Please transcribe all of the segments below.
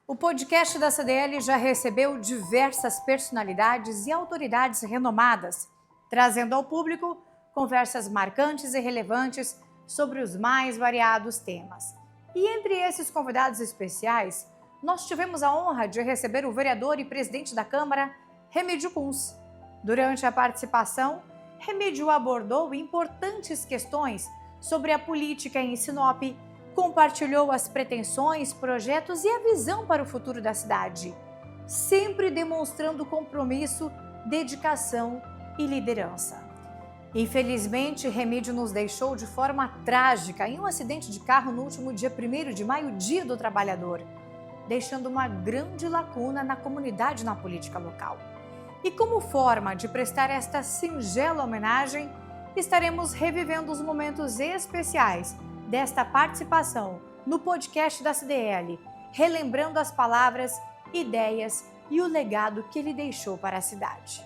O podcast da CDL já recebeu diversas personalidades e autoridades renomadas, trazendo ao público conversas marcantes e relevantes sobre os mais variados temas. E entre esses convidados especiais, nós tivemos a honra de receber o vereador e presidente da Câmara, Remídio Kunz. Durante a participação, Remídio abordou importantes questões sobre a política em Sinop, compartilhou as pretensões, projetos e a visão para o futuro da cidade, sempre demonstrando compromisso, dedicação e liderança. Infelizmente, Remídio nos deixou de forma trágica em um acidente de carro no último dia 1º de maio, Dia do Trabalhador, deixando uma grande lacuna na comunidade e na política local. E como forma de prestar esta singela homenagem, estaremos revivendo os momentos especiais desta participação no podcast da CDL, relembrando as palavras, ideias e o legado que ele deixou para a cidade.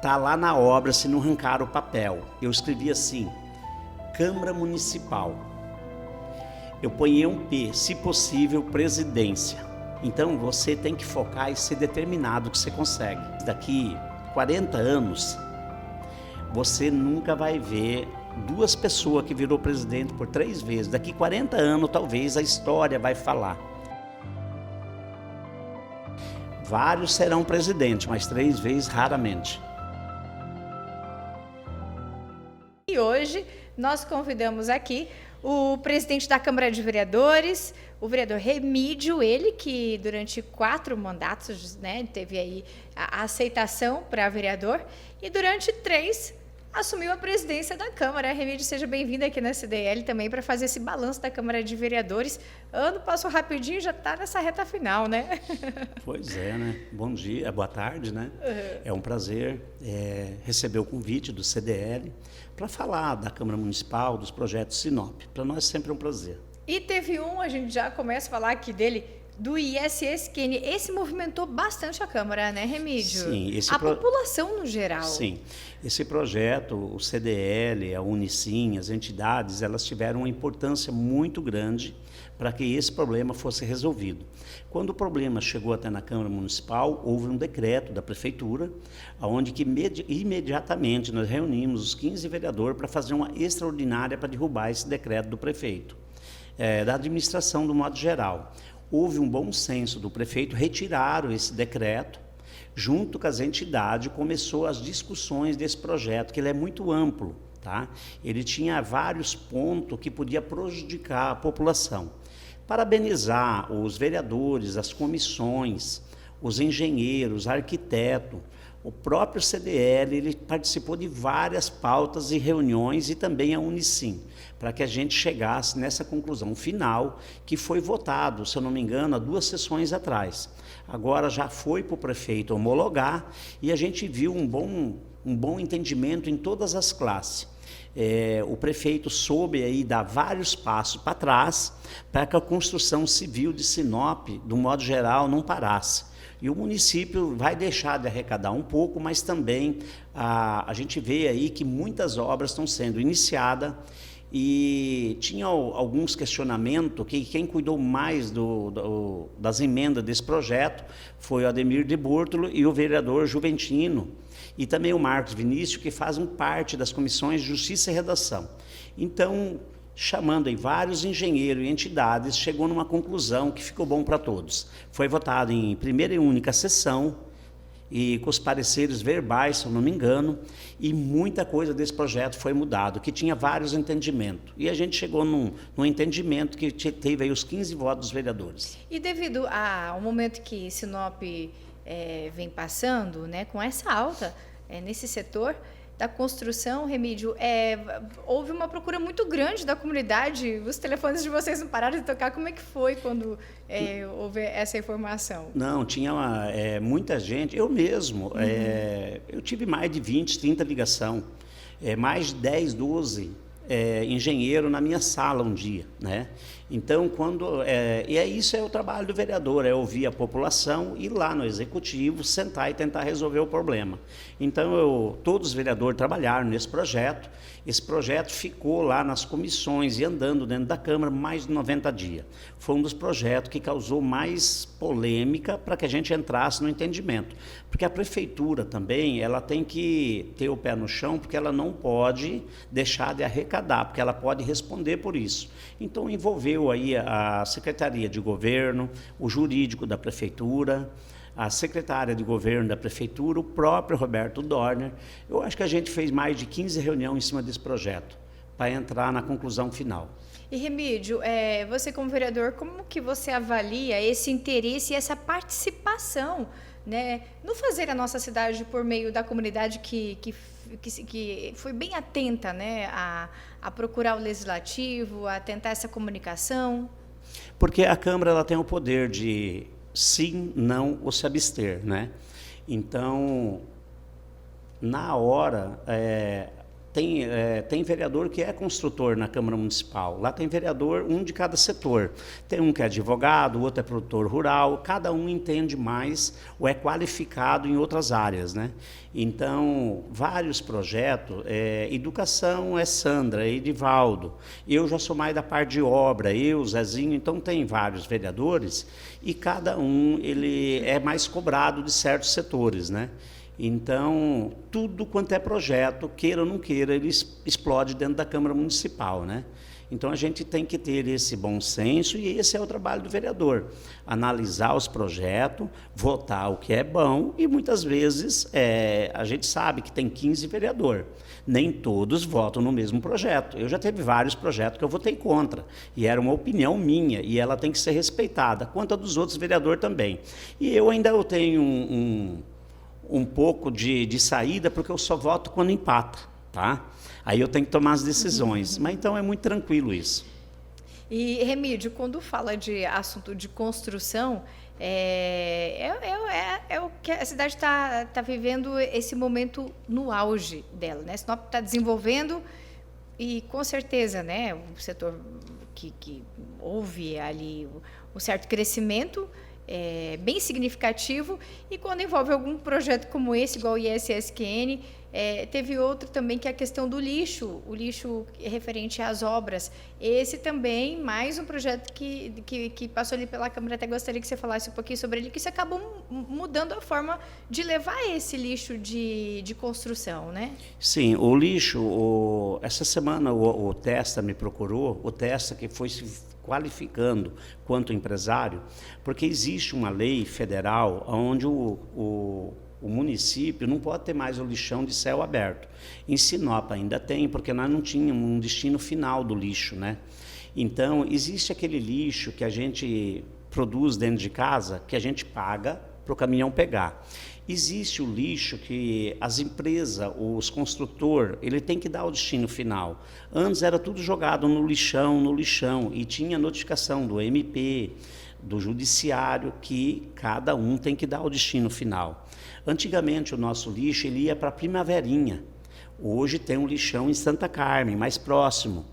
Tá lá na obra, se não arrancar o papel. Eu escrevi assim, Câmara Municipal. Eu ponhei um P, se possível, presidência. Então você tem que focar e ser determinado que você consegue. Daqui 40 anos, você nunca vai ver duas pessoas que virou presidente por 3 vezes. Daqui 40 anos, talvez, a história vai falar. Vários serão presidentes, mas 3 vezes, raramente. E hoje nós convidamos aqui o presidente da Câmara de Vereadores, o vereador Remídio, ele que durante 4 mandatos, teve aí a aceitação para vereador e durante 3 assumiu a presidência da Câmara. Remídio, seja bem-vindo aqui na CDL também para fazer esse balanço da Câmara de Vereadores. Ano passou rapidinho, já está nessa reta final, né? Pois é, né? Bom dia, boa tarde, né? Uhum. É um prazer receber o convite do CDL para falar da Câmara Municipal, dos projetos Sinop. Para nós sempre é um prazer. E teve a gente já começa a falar aqui dele, do ISSQN. Esse movimentou bastante a Câmara, né, Remídio? Sim. A população no geral. Sim. Esse projeto, o CDL, a Unicim, as entidades, elas tiveram uma importância muito grande para que esse problema fosse resolvido. Quando o problema chegou até na Câmara Municipal, houve um decreto da Prefeitura, onde que imediatamente nós reunimos os 15 vereadores para fazer uma extraordinária para derrubar esse decreto do prefeito, da administração do modo geral. Houve um bom senso do prefeito, retiraram esse decreto, junto com as entidades, começou as discussões desse projeto, que ele é muito amplo, tá? Ele tinha vários pontos que podia prejudicar a população. Parabenizar os vereadores, as comissões, os engenheiros, arquitetos, o próprio CDL, ele participou de várias pautas e reuniões e também a Unicim, para que a gente chegasse nessa conclusão final, que foi votado, se eu não me engano, há 2 sessões atrás. Agora já foi para o prefeito homologar e a gente viu um bom entendimento em todas as classes. O prefeito soube aí dar vários passos para trás para que a construção civil de Sinop, do modo geral, não parasse. E o município vai deixar de arrecadar um pouco, mas também a gente vê aí que muitas obras estão sendo iniciadas e tinha alguns questionamentos que quem cuidou mais das emendas desse projeto foi o Ademir de Bortolo e o vereador Juventino e também o Marcos Vinícius, que fazem parte das comissões de Justiça e Redação. Então, chamando aí vários engenheiros e entidades, chegou numa conclusão que ficou bom para todos. Foi votado em primeira e única sessão, e com os pareceres verbais, se eu não me engano, e muita coisa desse projeto foi mudado, que tinha vários entendimentos. E a gente chegou num entendimento que teve aí os 15 votos dos vereadores. E devido ao momento que Sinop vem passando, com essa alta nesse setor da construção, Remídio, houve uma procura muito grande da comunidade, os telefones de vocês não pararam de tocar, como é que foi quando houve essa informação? Não, tinha muita gente, eu mesmo, eu tive mais de 20, 30 ligações, mais de 10, 12 engenheiro na minha sala um dia, né? Então, isso é o trabalho do vereador, é ouvir a população, ir lá no executivo, sentar e tentar resolver o problema. Então, todos os vereadores trabalharam nesse projeto. Esse projeto ficou lá nas comissões e andando dentro da Câmara mais de 90 dias. Foi um dos projetos que causou mais polêmica para que a gente entrasse no entendimento. Porque a prefeitura também, ela tem que ter o pé no chão, porque ela não pode deixar de arrecadar, porque ela pode responder por isso. Então, envolveu aí a Secretaria de Governo, o jurídico da prefeitura, a secretária de governo da prefeitura, o próprio Roberto Dorner. Eu acho que a gente fez mais de 15 reuniões em cima desse projeto, para entrar na conclusão final. E Remídio, você como vereador, como que você avalia esse interesse e essa participação, né, no fazer a nossa cidade por meio da comunidade que foi bem atenta, né, a procurar o legislativo, a tentar essa comunicação? Porque a Câmara ela tem o poder de sim, não ou se abster, né? Então, na hora, tem vereador que é construtor na Câmara Municipal. Lá tem vereador, um de cada setor. Tem um que é advogado, o outro é produtor rural, cada um entende mais ou é qualificado em outras áreas, né? Então, vários projetos, educação é Sandra, é Edivaldo, eu já sou mais da parte de obra, eu, Zezinho, então tem vários vereadores e cada um ele é mais cobrado de certos setores, né? Então, tudo quanto é projeto, queira ou não queira, ele explode dentro da Câmara Municipal, né? Então, a gente tem que ter esse bom senso e esse é o trabalho do vereador. Analisar os projetos, votar o que é bom e, muitas vezes, a gente sabe que tem 15 vereadores. Nem todos votam no mesmo projeto. Eu já teve vários projetos que eu votei contra e era uma opinião minha e ela tem que ser respeitada, quanto a dos outros vereadores também. E eu ainda tenho um pouco de saída, porque eu só voto quando empata, tá? Aí eu tenho que tomar as decisões, mas então é muito tranquilo isso. E, Remídio, quando fala de assunto de construção, é o que a cidade está vivendo esse momento no auge dela, né? Sinop está desenvolvendo e, com certeza, né, o setor que houve ali um certo crescimento, bem significativo, e quando envolve algum projeto como esse, igual o ISSQN, teve outro também que é a questão do lixo, o lixo referente às obras. Esse também, mais um projeto que passou ali pela Câmara, até gostaria que você falasse um pouquinho sobre ele, que isso acabou mudando a forma de levar esse lixo de construção, né? Sim, o lixo, essa semana o Testa me procurou, o Testa que foi se qualificando quanto empresário, porque existe uma lei federal onde o município não pode ter mais o lixão de céu aberto. Em Sinop ainda tem, porque nós não tínhamos um destino final do lixo, né? Então, existe aquele lixo que a gente produz dentro de casa, que a gente paga para o caminhão pegar. Existe o lixo que as empresas, os construtores, ele tem que dar o destino final. Antes era tudo jogado no lixão, e tinha notificação do MP, do judiciário, que cada um tem que dar o destino final. Antigamente o nosso lixo ele ia para a Primaverinha. Hoje tem um lixão em Santa Carmen, mais próximo.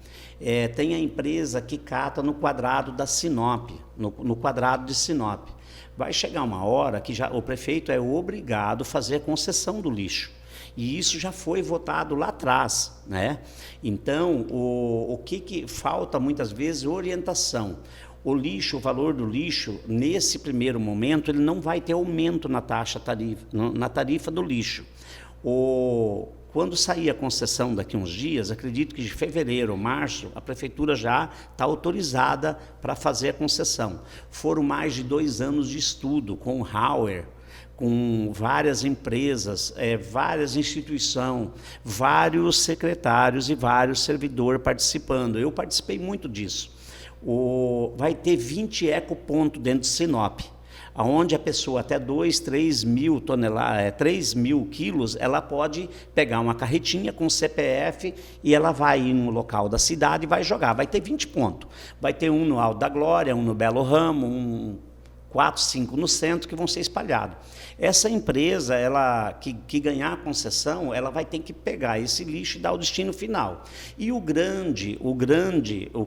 Tem a empresa que cata no quadrado da Sinop, no quadrado de Sinop. Vai chegar uma hora que o prefeito é obrigado a fazer a concessão do lixo. E isso já foi votado lá atrás, né? Então, o que falta muitas vezes? Orientação. O lixo, o valor do lixo, nesse primeiro momento, ele não vai ter aumento na na tarifa do lixo. Quando sair a concessão daqui a uns dias, acredito que de fevereiro ou março, a prefeitura já está autorizada para fazer a concessão. Foram mais de 2 anos de estudo com o Hauer, com várias empresas, várias instituições, vários secretários e vários servidores participando. Eu participei muito disso. Vai ter 20 ecopontos dentro de Sinop, onde a pessoa até 3 mil toneladas, 3 mil quilos, ela pode pegar uma carretinha com CPF e ela vai ir no local da cidade e vai jogar. Vai ter 20 pontos. Vai ter um no Alto da Glória, um no Belo Ramo, 4, 5 no centro que vão ser espalhados. Essa empresa, ela que ganhar a concessão, ela vai ter que pegar esse lixo e dar o destino final. E o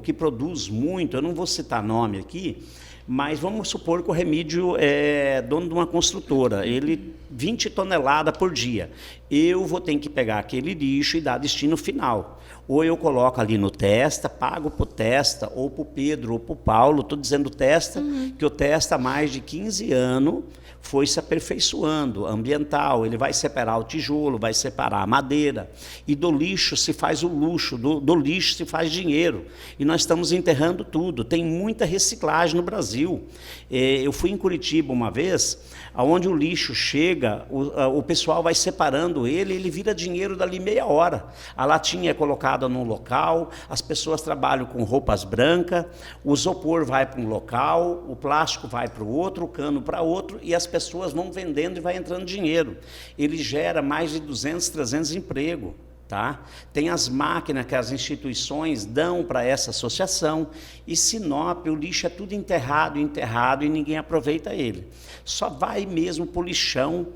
que produz muito, eu não vou citar nome aqui, mas vamos supor que o Remídio é dono de uma construtora, ele 20 toneladas por dia. Eu vou ter que pegar aquele lixo e dar destino final. Ou eu coloco ali no Testa, pago para o Testa, ou para o Pedro, ou para o Paulo, estou dizendo Testa, que o Testa há mais de 15 anos foi se aperfeiçoando, ambiental, ele vai separar o tijolo, vai separar a madeira, e do lixo se faz o luxo, do lixo se faz dinheiro, e nós estamos enterrando tudo, tem muita reciclagem no Brasil. Eu fui em Curitiba uma vez, onde o lixo chega, o pessoal vai separando ele vira dinheiro dali meia hora. A latinha é colocada num local, as pessoas trabalham com roupas brancas, o isopor vai para um local, o plástico vai para o outro, o cano para outro, e as pessoas vão vendendo e vai entrando dinheiro. Ele gera mais de 200, 300 empregos. Tá? Tem as máquinas que as instituições dão para essa associação, e Sinop, o lixo é tudo enterrado e ninguém aproveita ele. Só vai mesmo para o lixão,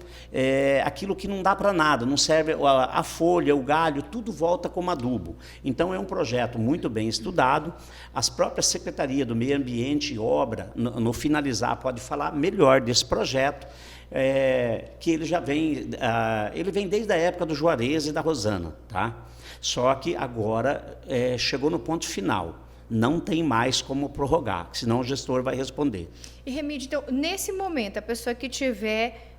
aquilo que não dá para nada, não serve, a folha, o galho, tudo volta como adubo. Então é um projeto muito bem estudado, as próprias Secretarias do Meio Ambiente e Obra, no finalizar, pode falar melhor desse projeto, que ele já vem, ele vem desde a época do Juarez e da Rosana, tá? Só que agora chegou no ponto final, não tem mais como prorrogar, senão o gestor vai responder. E Remídio, então, nesse momento, a pessoa que tiver,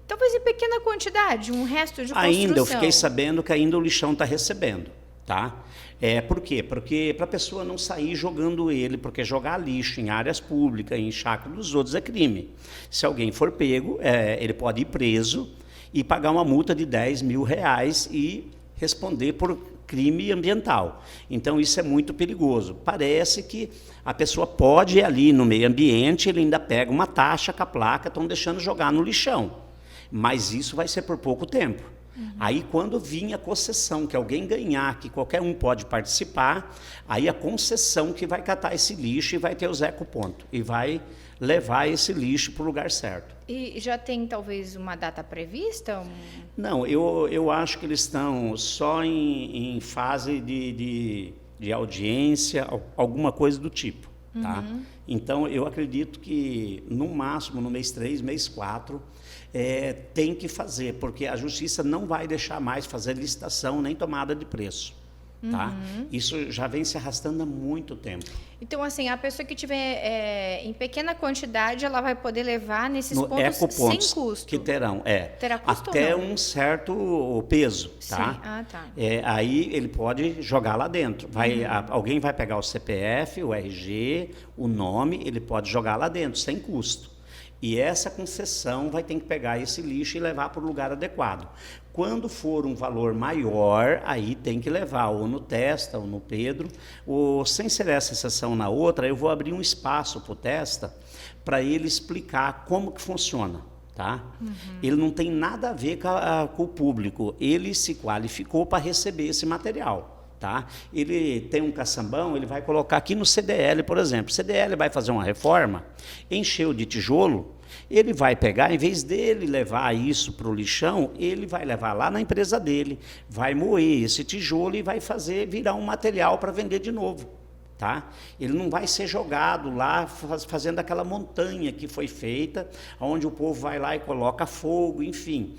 talvez em pequena quantidade, um resto de construção... Ainda, eu fiquei sabendo que ainda o lixão está recebendo, tá? Por quê? Porque para a pessoa não sair jogando ele, porque jogar lixo em áreas públicas, em chácara dos outros é crime. Se alguém for pego, ele pode ir preso e pagar uma multa de R$10 mil e responder por crime ambiental. Então isso é muito perigoso. Parece que a pessoa pode ir ali no meio ambiente, ele ainda pega uma taxa com a placa, estão deixando jogar no lixão. Mas isso vai ser por pouco tempo. Aí, quando vir a concessão, que alguém ganhar, que qualquer um pode participar, aí a concessão que vai catar esse lixo e vai ter os ecopontos, e vai levar esse lixo para o lugar certo. E já tem, talvez, uma data prevista? Não, eu acho que eles estão só em fase de audiência, alguma coisa do tipo. Tá? Então, eu acredito que, no máximo, no mês 3, mês 4, tem que fazer, porque a Justiça não vai deixar mais fazer licitação nem tomada de preço. Tá? Isso já vem se arrastando há muito tempo. Então, assim, a pessoa que tiver em pequena quantidade, ela vai poder levar nesses pontos ecopontos sem custo? Que terão, Terá custo até ou não? um certo peso. Tá? Sim. Ah, tá. Aí ele pode jogar lá dentro. Alguém vai pegar o CPF, o RG, o nome, ele pode jogar lá dentro, sem custo. E essa concessão vai ter que pegar esse lixo e levar para o lugar adequado. Quando for um valor maior, aí tem que levar ou no Testa ou no Pedro, ou sem ser essa sessão na outra, eu vou abrir um espaço para o Testa para ele explicar como que funciona. Tá? Ele não tem nada a ver com o público, ele se qualificou para receber esse material. Tá? Ele tem um caçambão, ele vai colocar aqui no CDL, por exemplo. O CDL vai fazer uma reforma, encheu de tijolo, ele vai pegar, em vez dele levar isso para o lixão, ele vai levar lá na empresa dele, vai moer esse tijolo e vai fazer virar um material para vender de novo. Tá? Ele não vai ser jogado lá fazendo aquela montanha que foi feita, onde o povo vai lá e coloca fogo, enfim.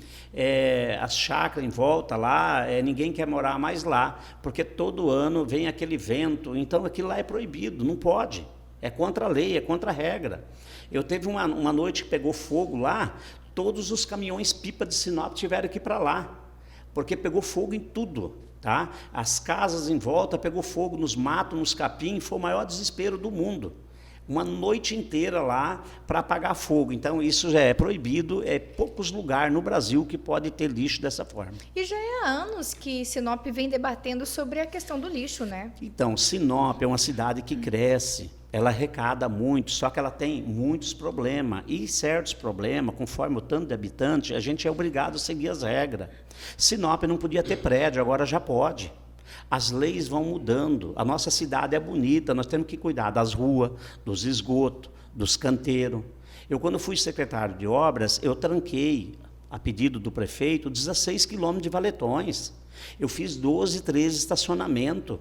As chácaras em volta lá, ninguém quer morar mais lá, porque todo ano vem aquele vento, então aquilo lá é proibido, não pode. É contra a lei, é contra a regra. Eu teve uma noite que pegou fogo lá, todos os caminhões pipa de Sinop tiveram que ir para lá, porque pegou fogo em tudo. Tá? As casas em volta pegou fogo nos matos, nos capim, foi o maior desespero do mundo. Uma noite inteira lá para apagar fogo. Então isso já é proibido, poucos lugares no Brasil que pode ter lixo dessa forma. E já há anos que Sinop vem debatendo sobre a questão do lixo, né? Então, Sinop é uma cidade que cresce, ela arrecada muito, só que ela tem muitos problemas, e certos problemas, conforme o tanto de habitante, a gente é obrigado a seguir as regras. Sinop não podia ter prédio, agora já pode. As leis vão mudando, a nossa cidade é bonita, nós temos que cuidar das ruas, dos esgotos, dos canteiros. Eu, quando fui secretário de obras, eu tranquei, a pedido do prefeito, 16 quilômetros de valetões. Eu fiz 12, 13 estacionamentos.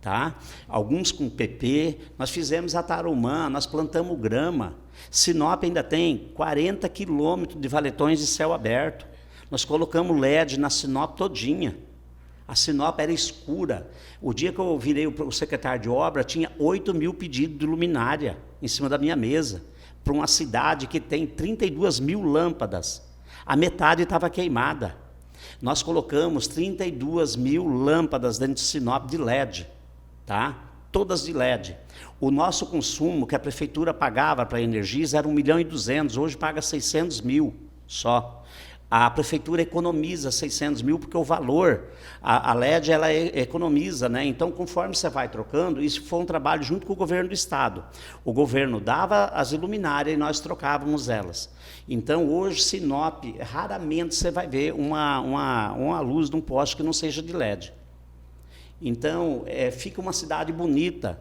Tá? Alguns com PP, nós fizemos a Tarumã, nós plantamos grama. Sinop ainda tem 40 quilômetros de valetões de céu aberto. Nós colocamos LED na Sinop todinha. A Sinop era escura. O dia que eu virei o secretário de obra, tinha 8 mil pedidos de luminária em cima da minha mesa, para uma cidade que tem 32 mil lâmpadas. A metade estava queimada. Nós colocamos 32 mil lâmpadas dentro de Sinop de LED. Tá? Todas de LED. O nosso consumo que a prefeitura pagava para a Energisa era 1.200.000, hoje paga 600 mil só. A prefeitura economiza 600 mil porque o valor, a LED ela economiza, né? Então, conforme você vai trocando, isso foi um trabalho junto com o governo do estado. O governo dava as iluminárias e nós trocávamos elas. Então, hoje, Sinop, raramente você vai ver uma luz de um poste que não seja de LED. Então, fica uma cidade bonita.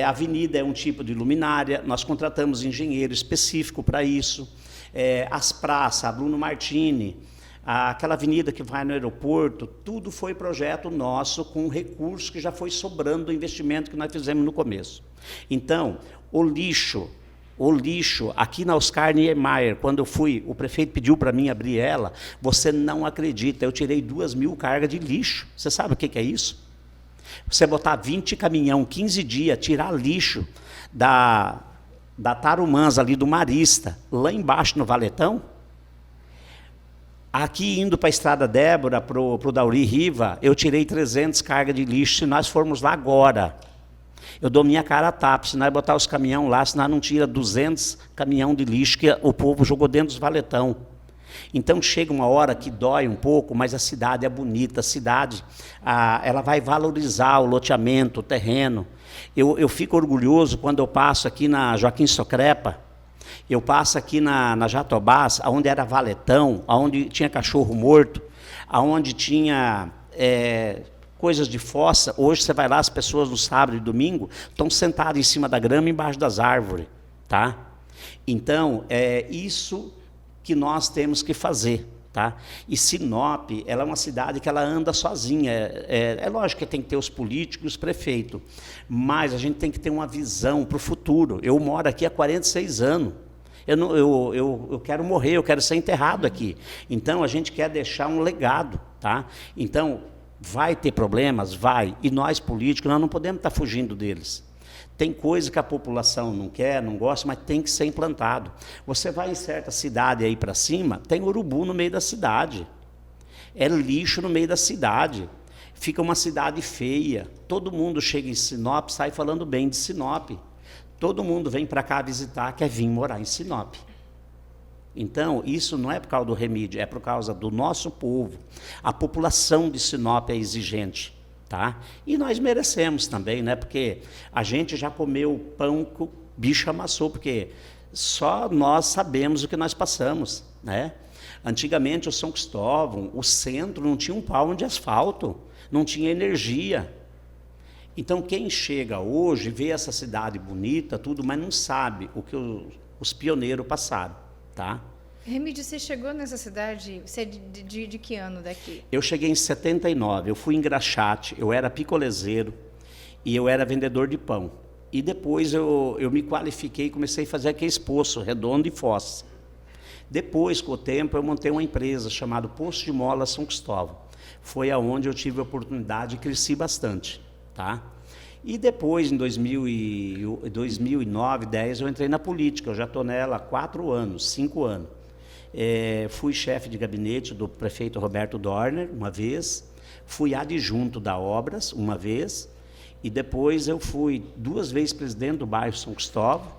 A avenida é um tipo de luminária, nós contratamos engenheiro específico para isso. As praças, a Bruno Martini, aquela avenida que vai no aeroporto, tudo foi projeto nosso com recurso que já foi sobrando do investimento que nós fizemos no começo. Então, o lixo, aqui na Oscar Niemeyer, quando eu fui, o prefeito pediu para mim abrir ela, você não acredita, eu tirei 2.000 cargas de lixo. Você sabe o que é isso? Você botar 20 caminhão, 15 dias, tirar lixo da Tarumãs, ali do Marista, lá embaixo no Valetão. Aqui, indo para a Estrada Débora, para o Dauri Riva, eu tirei 300 cargas de lixo. Se nós formos lá agora, eu dou minha cara a tapa. Se nós botar os caminhões lá, se nós não tira 200 caminhão de lixo que o povo jogou dentro dos valetão. Então, chega uma hora que dói um pouco, mas a cidade é bonita, a cidade ela vai valorizar o loteamento, o terreno. Eu fico orgulhoso quando eu passo aqui na Joaquim Socrepa, eu passo aqui na Jatobás, onde era valetão, onde tinha cachorro morto, onde tinha coisas de fossa. Hoje você vai lá, as pessoas no sábado e domingo estão sentadas em cima da grama, embaixo das árvores. Tá? Então, isso que nós temos que fazer. Tá? E Sinop, ela é uma cidade que ela anda sozinha. É lógico que tem que ter os políticos, os prefeitos, mas a gente tem que ter uma visão para o futuro. Eu moro aqui há 46 anos. Eu quero morrer, eu quero ser enterrado aqui. Então, a gente quer deixar um legado. Tá? Então, vai ter problemas? Vai. E nós, políticos, nós não podemos estar fugindo deles. Tem coisa que a população não quer, não gosta, mas tem que ser implantado. Você vai em certa cidade aí para cima, tem urubu no meio da cidade. É lixo no meio da cidade. Fica uma cidade feia. Todo mundo chega em Sinop, sai falando bem de Sinop. Todo mundo vem para cá visitar, quer vir morar em Sinop. Então, isso não é por causa do Remídio, é por causa do nosso povo. A população de Sinop é exigente. Tá? E nós merecemos também, né? Porque a gente já comeu pão que o bicho amassou, porque só nós sabemos o que nós passamos. Né? Antigamente, o São Cristóvão, o centro, não tinha um palmo de asfalto, não tinha energia. Então, quem chega hoje, vê essa cidade bonita, tudo, mas não sabe o que os pioneiros passaram. Tá? Remídio, você chegou nessa cidade, você é de que ano daqui? Eu cheguei em 79, eu fui em Graxate, eu era picolezeiro e eu era vendedor de pão. E depois eu me qualifiquei e comecei a fazer aquele poço redondo e fossa. Depois, com o tempo, eu montei uma empresa chamada Poço de Mola São Cristóvão. Foi aonde eu tive a oportunidade e cresci bastante. Tá? E depois, em 2009, 2010, eu entrei na política. Eu já estou nela há 4 anos, 5 anos. Fui chefe de gabinete do prefeito Roberto Dorner, uma vez, fui adjunto da Obras, uma vez, e depois eu fui 2 vezes presidente do bairro São Cristóvão,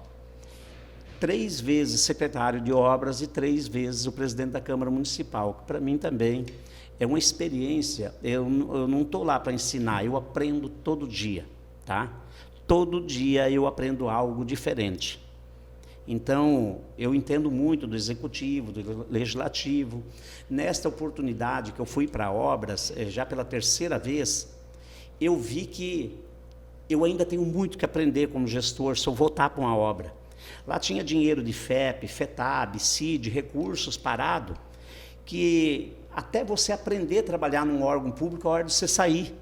3 vezes secretário de Obras e 3 vezes o presidente da Câmara Municipal, que para mim também é uma experiência. Eu não estou lá para ensinar, eu aprendo todo dia. Tá? Todo dia eu aprendo algo diferente. Então, eu entendo muito do executivo, do legislativo. Nesta oportunidade que eu fui para Obras, já pela 3ª vez, eu vi que eu ainda tenho muito que aprender como gestor se eu voltar para uma obra. Lá tinha dinheiro de FEP, FETAB, CID, recursos parado, que até você aprender a trabalhar num órgão público, é hora de você sair.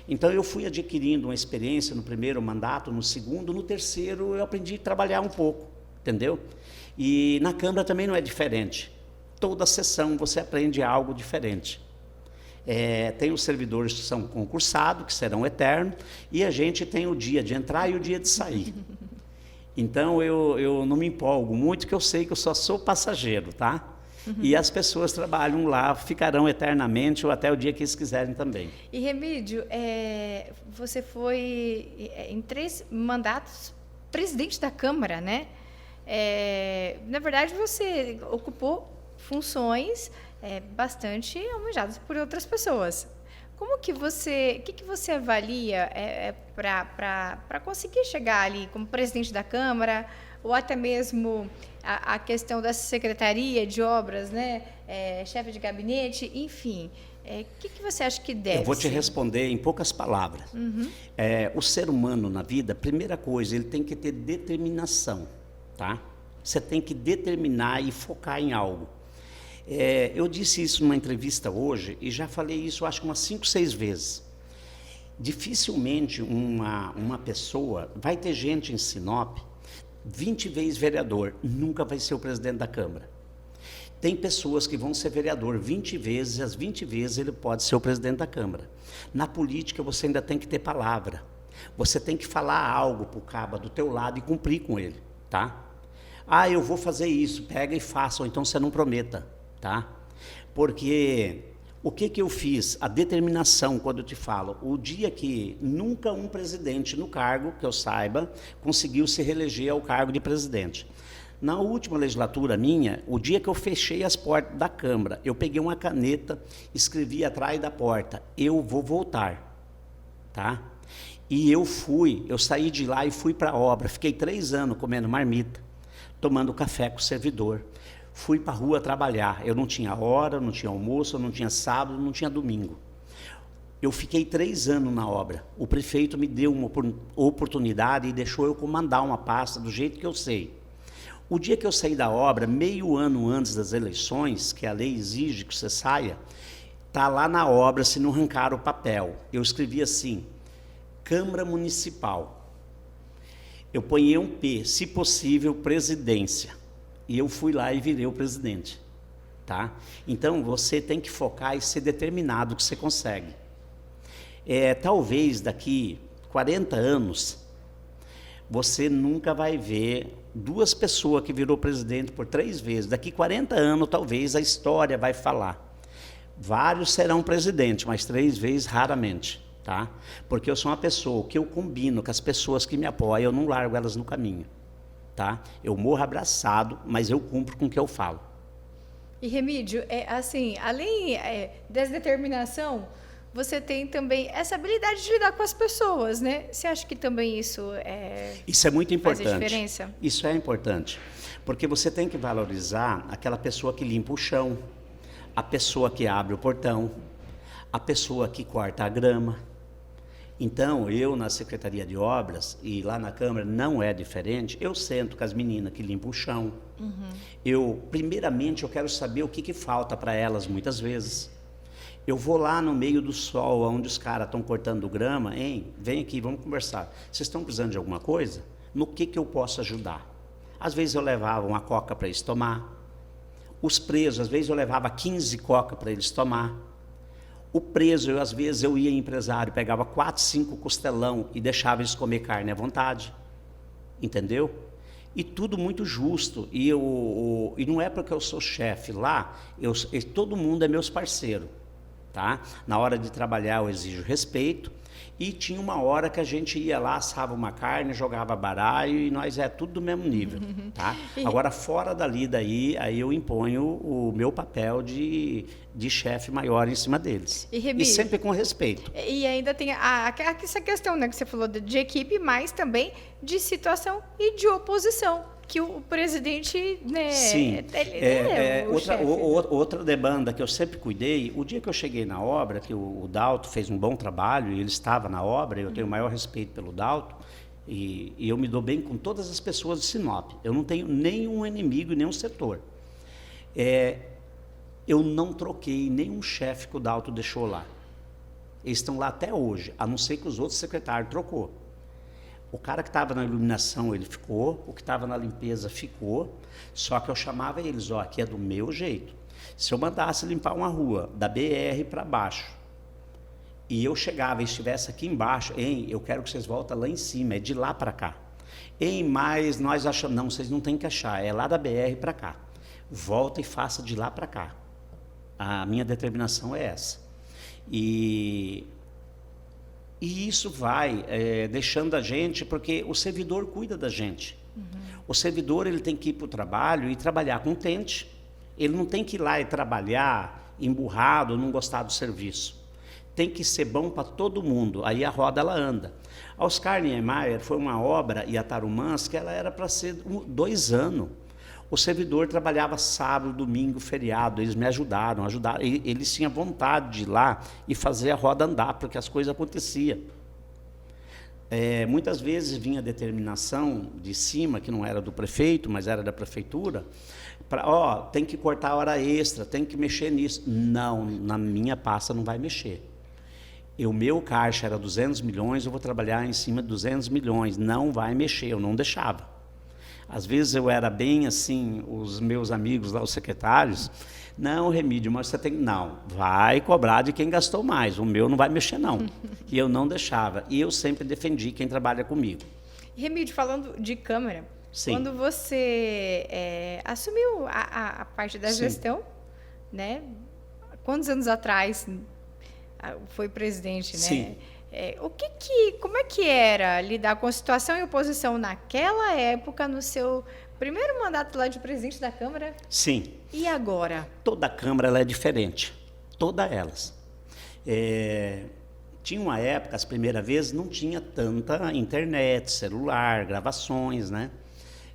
Então eu fui adquirindo uma experiência no primeiro mandato, no segundo, no terceiro eu aprendi a trabalhar um pouco, entendeu? E na Câmara também não é diferente. Toda sessão você aprende algo diferente. Tem os servidores que são concursados, que serão eternos, e a gente tem o dia de entrar e o dia de sair. Então eu não me empolgo muito, que eu sei que eu só sou passageiro, tá? E as pessoas trabalham lá, ficarão eternamente ou até o dia que eles quiserem também. E Remídio, você foi em 3 mandatos presidente da Câmara, né? Na verdade, você ocupou funções bastante almejadas por outras pessoas. Como que você, o que você avalia para conseguir chegar ali como presidente da Câmara, ou até mesmo a questão da secretaria de obras, né? Chefe de gabinete, enfim. O que você acha que deve ser? Eu vou te responder em poucas palavras. O ser humano na vida, primeira coisa, ele tem que ter determinação, tá? Você tem que determinar e focar em algo. Eu disse isso numa entrevista hoje e já falei isso acho que umas 5, 6 vezes. Dificilmente uma pessoa, vai ter gente em Sinop, 20 vezes vereador, nunca vai ser o presidente da Câmara. Tem pessoas que vão ser vereador 20 vezes, e as 20 vezes ele pode ser o presidente da Câmara. Na política você ainda tem que ter palavra. Você tem que falar algo para o caba do teu lado e cumprir com ele, tá? Eu vou fazer isso, pega e faça, ou então você não prometa, tá? Porque o que eu fiz? A determinação, quando eu te falo, o dia que nunca um presidente no cargo, que eu saiba, conseguiu se reeleger ao cargo de presidente. Na última legislatura minha, o dia que eu fechei as portas da Câmara, eu peguei uma caneta, escrevi atrás da porta, eu vou voltar, tá? E eu saí de lá e fui para a obra, fiquei 3 anos comendo marmita, tomando café com o servidor. Fui para a rua trabalhar, eu não tinha hora, não tinha almoço, não tinha sábado, não tinha domingo. Eu fiquei 3 anos na obra. O prefeito me deu uma oportunidade e deixou eu comandar uma pasta do jeito que eu sei. O dia que eu saí da obra, meio ano antes das eleições, que a lei exige que você saia, está lá na obra, se não arrancaram o papel. Eu escrevi assim, Câmara Municipal. Eu ponhei um P, se possível, presidência. E eu fui lá e virei o presidente, tá? Então, você tem que focar e ser determinado que você consegue. Talvez daqui 40 anos, você nunca vai ver 2 pessoas que virou presidente por 3 vezes. Daqui 40 anos, talvez, a história vai falar. Vários serão presidentes, mas 3 vezes, raramente, tá? Porque eu sou uma pessoa que eu combino com as pessoas que me apoiam, eu não largo elas no caminho. Tá? Eu morro abraçado, mas eu cumpro com o que eu falo. E Remídio, assim, além dessa determinação, você tem também essa habilidade de lidar com as pessoas, né? Você acha que também isso é muito importante. Faz a diferença? Isso é importante, porque você tem que valorizar aquela pessoa que limpa o chão, a pessoa que abre o portão, a pessoa que corta a grama. Então, eu na Secretaria de Obras, e lá na Câmara não é diferente, eu sento com as meninas que limpam o chão. Primeiramente, eu quero saber o que falta para elas muitas vezes. Eu vou lá no meio do sol, onde os caras estão cortando grama, vem aqui, vamos conversar. Vocês estão precisando de alguma coisa? No que eu posso ajudar? Às vezes eu levava uma coca para eles tomar. Os presos, às vezes eu levava 15 coca para eles tomar. O preso, às vezes eu ia em empresário, pegava 4, 5 costelão e deixava eles comer carne à vontade, entendeu? E tudo muito justo, e não é porque eu sou chefe lá, todo mundo é meus parceiros, tá? Na hora de trabalhar eu exijo respeito, e tinha uma hora que a gente ia lá, assava uma carne, jogava baralho, e nós tudo do mesmo nível, tá? Agora, fora daí eu imponho o meu papel de chefe maior em cima deles. E sempre com respeito. E ainda tem essa questão, né, que você falou de equipe, mas também de situação e de oposição, que o presidente, né, sim, outra demanda que eu sempre cuidei, o dia que eu cheguei na obra, que o Dalto fez um bom trabalho, e ele estava na obra, eu tenho o maior respeito pelo Dalto, E eu me dou bem com todas as pessoas de Sinop. Eu não tenho nenhum inimigo em nenhum setor. Eu não troquei nenhum chefe que o Dalto deixou lá. Eles estão lá até hoje, a não ser que os outros secretários trocou. O cara que estava na iluminação, ele ficou, o que estava na limpeza ficou, só que eu chamava eles, aqui é do meu jeito. Se eu mandasse limpar uma rua, da BR para baixo, e eu chegava e estivesse aqui embaixo, eu quero que vocês voltem lá em cima, é de lá para cá. Mas nós achamos, não, vocês não têm que achar, é lá da BR para cá. Volta e faça de lá para cá. A minha determinação é essa. E isso vai deixando a gente, porque o servidor cuida da gente. O servidor, ele tem que ir para o trabalho e trabalhar contente. Ele não tem que ir lá e trabalhar emburrado, não gostar do serviço. Tem que ser bom para todo mundo, aí a roda ela anda. A Oscar Niemeyer foi uma obra, e a Tarumãs, que ela era para ser 2 anos. O servidor trabalhava sábado, domingo, feriado, eles me ajudaram, eles tinham vontade de ir lá e fazer a roda andar, porque as coisas aconteciam. Muitas vezes vinha a determinação de cima, que não era do prefeito, mas era da prefeitura, tem que cortar a hora extra, tem que mexer nisso. Não, na minha pasta não vai mexer. O meu caixa era 200 milhões, eu vou trabalhar em cima de 200 milhões, não vai mexer, eu não deixava. Às vezes eu era bem assim, os meus amigos lá, os secretários, não, Remídio, mas você tem... Não, vai cobrar de quem gastou mais, o meu não vai mexer não. E eu não deixava, e eu sempre defendi quem trabalha comigo. Remídio, falando de Câmara, sim, quando você assumiu a parte da sim, gestão, né? Quantos anos atrás foi presidente, né? Sim. Como é que era lidar com a situação e oposição naquela época, no seu primeiro mandato lá de presidente da Câmara? Sim. E agora? Toda Câmara ela é diferente, todas elas. Tinha uma época, as primeiras vezes, não tinha tanta internet, celular, gravações, né?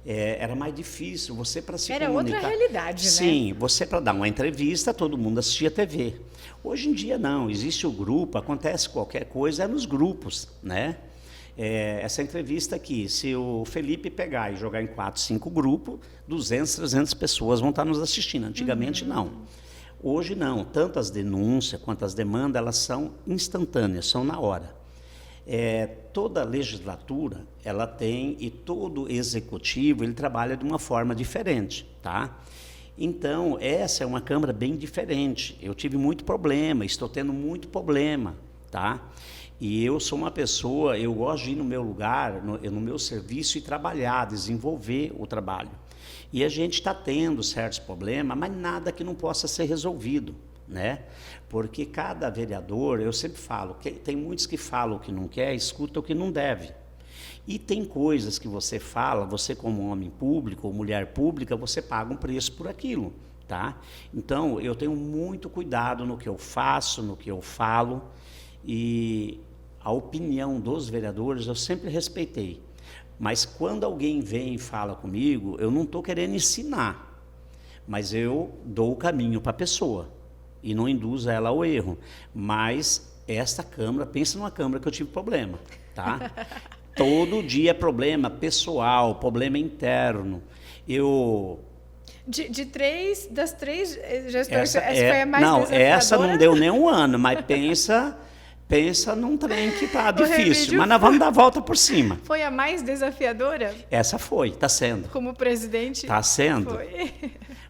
Era mais difícil, você para se comunicar... Era outra realidade, né? Sim, você para dar uma entrevista, todo mundo assistia TV. Hoje em dia não, existe o grupo, acontece qualquer coisa, é nos grupos, né? Essa entrevista aqui, se o Felipe pegar e jogar em 4, 5 grupos, 200, 300 pessoas vão estar nos assistindo. Antigamente não. Hoje não, tanto as denúncias quanto as demandas, elas são instantâneas, são na hora. Toda legislatura, ela tem, e todo executivo, ele trabalha de uma forma diferente, tá? Então, essa é uma Câmara bem diferente. Eu tive muito problema, estou tendo muito problema, tá? E eu sou uma pessoa, eu gosto de ir no meu lugar, no meu serviço e trabalhar, desenvolver o trabalho. E a gente está tendo certos problemas, mas nada que não possa ser resolvido, né? Porque cada vereador, eu sempre falo, tem muitos que falam o que não quer, escuta o que não deve. E tem coisas que você fala, você como homem público ou mulher pública, você paga um preço por aquilo, tá? Então, eu tenho muito cuidado no que eu faço, no que eu falo, e a opinião dos vereadores eu sempre respeitei. Mas quando alguém vem e fala comigo, eu não estou querendo ensinar, mas eu dou o caminho para a pessoa e não induzo ela ao erro. Mas esta Câmara, pensa numa Câmara que eu tive problema, tá? Todo dia é problema pessoal, problema interno. Das três gestões, essa foi a mais desafiadora? Essa não deu nem um ano, mas pensa num trem que está difícil, mas nós vamos dar a volta por cima. Foi a mais desafiadora? Essa foi, está sendo. Como presidente? Está sendo. Foi.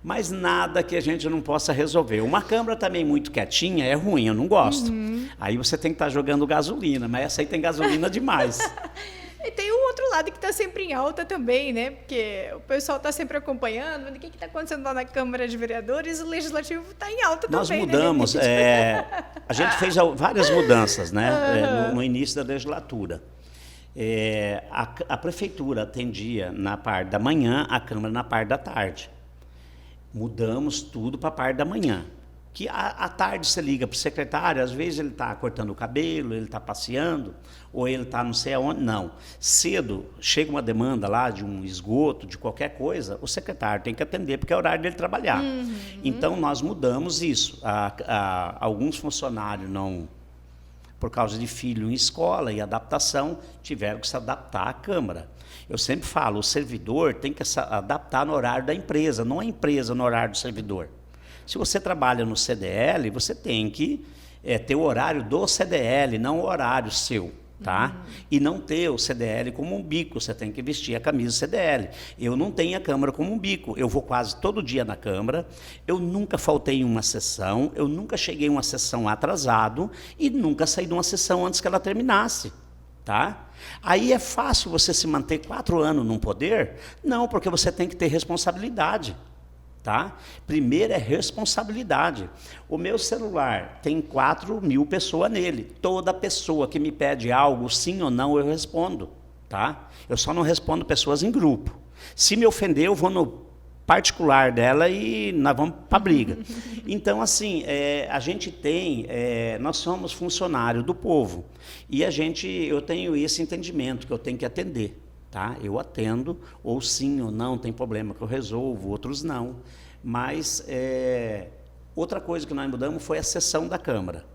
Mas nada que a gente não possa resolver. Uma Câmara também muito quietinha é ruim, eu não gosto. Aí você tem que estar jogando gasolina, mas essa aí tem gasolina demais. E tem o outro lado que está sempre em alta também, né? Porque o pessoal está sempre acompanhando o que está acontecendo lá na Câmara de Vereadores, o Legislativo está em alta Nós também. Nós mudamos, né? A gente fez várias mudanças, né? No início da legislatura. A Prefeitura atendia na parte da manhã, a Câmara na parte da tarde. Mudamos tudo para a parte da manhã. Que à tarde você liga para o secretário, às vezes ele está cortando o cabelo, ele está passeando, ou ele está não sei aonde. Não. Cedo, chega uma demanda lá de um esgoto, de qualquer coisa, o secretário tem que atender, porque é o horário dele trabalhar. Então, nós mudamos isso. Alguns funcionários por causa de filho em escola e adaptação, tiveram que se adaptar à Câmara. Eu sempre falo, o servidor tem que se adaptar no horário da empresa, não a empresa no horário do servidor. Se você trabalha no CDL, você tem que ter o horário do CDL, não o horário seu. Tá? E não ter o CDL como um bico, você tem que vestir a camisa CDL. Eu não tenho a Câmara como um bico, eu vou quase todo dia na Câmara, eu nunca faltei em uma sessão, eu nunca cheguei em uma sessão atrasado e nunca saí de uma sessão antes que ela terminasse. Tá? Aí é fácil você se manter 4 anos num poder? Não, porque você tem que ter responsabilidade. Tá? Primeiro é responsabilidade. O meu celular tem 4.000 pessoas nele. Toda pessoa que me pede algo, sim ou não, eu respondo. Tá? Eu só não respondo pessoas em grupo. Se me ofender, eu vou no particular dela e nós vamos para a briga. Então, assim, a gente tem, nós somos funcionários do povo. E eu tenho esse entendimento que eu tenho que atender. Tá? Eu atendo, ou sim ou não, tem problema que eu resolvo, outros não. Mas outra coisa que nós mudamos foi a sessão da Câmara.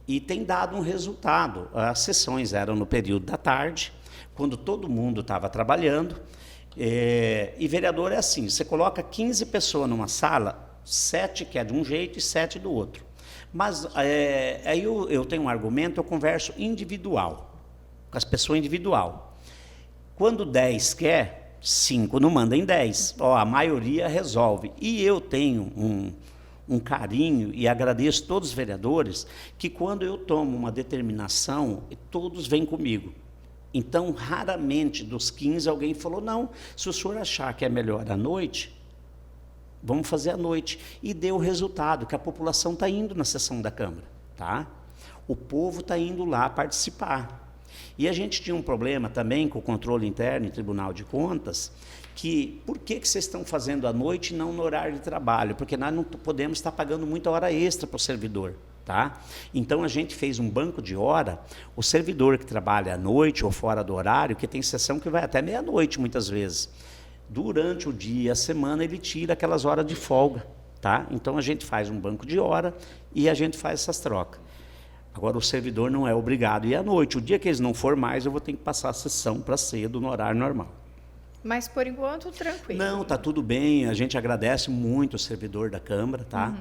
E tem dado um resultado. As sessões eram no período da tarde, quando todo mundo estava trabalhando. E vereador é assim, você coloca 15 pessoas numa sala, 7 quer de um jeito e 7 do outro. Mas aí eu tenho um argumento, eu converso individual, com as pessoas individual. Quando 10 quer, 5 não manda em 10. A maioria resolve. E eu tenho um carinho, e agradeço todos os vereadores, que quando eu tomo uma determinação, todos vêm comigo. Então, raramente dos 15, alguém falou, não, se o senhor achar que é melhor à noite, vamos fazer à noite. E deu o resultado, que a população está indo na sessão da Câmara. Tá? O povo está indo lá participar. E a gente tinha um problema também com o controle interno em Tribunal de Contas, que por que vocês estão fazendo à noite e não no horário de trabalho? Porque nós não podemos estar pagando muita hora extra para o servidor. Tá? Então a gente fez um banco de hora, o servidor que trabalha à noite ou fora do horário, que tem sessão que vai até meia-noite muitas vezes, durante o dia, a semana, ele tira aquelas horas de folga. Tá? Então a gente faz um banco de hora e a gente faz essas trocas. Agora, o servidor não é obrigado a ir à noite. O dia que eles não for mais, eu vou ter que passar a sessão para cedo, no horário normal. Mas, por enquanto, tranquilo. Não, está tudo bem. A gente agradece muito o servidor da Câmara, tá?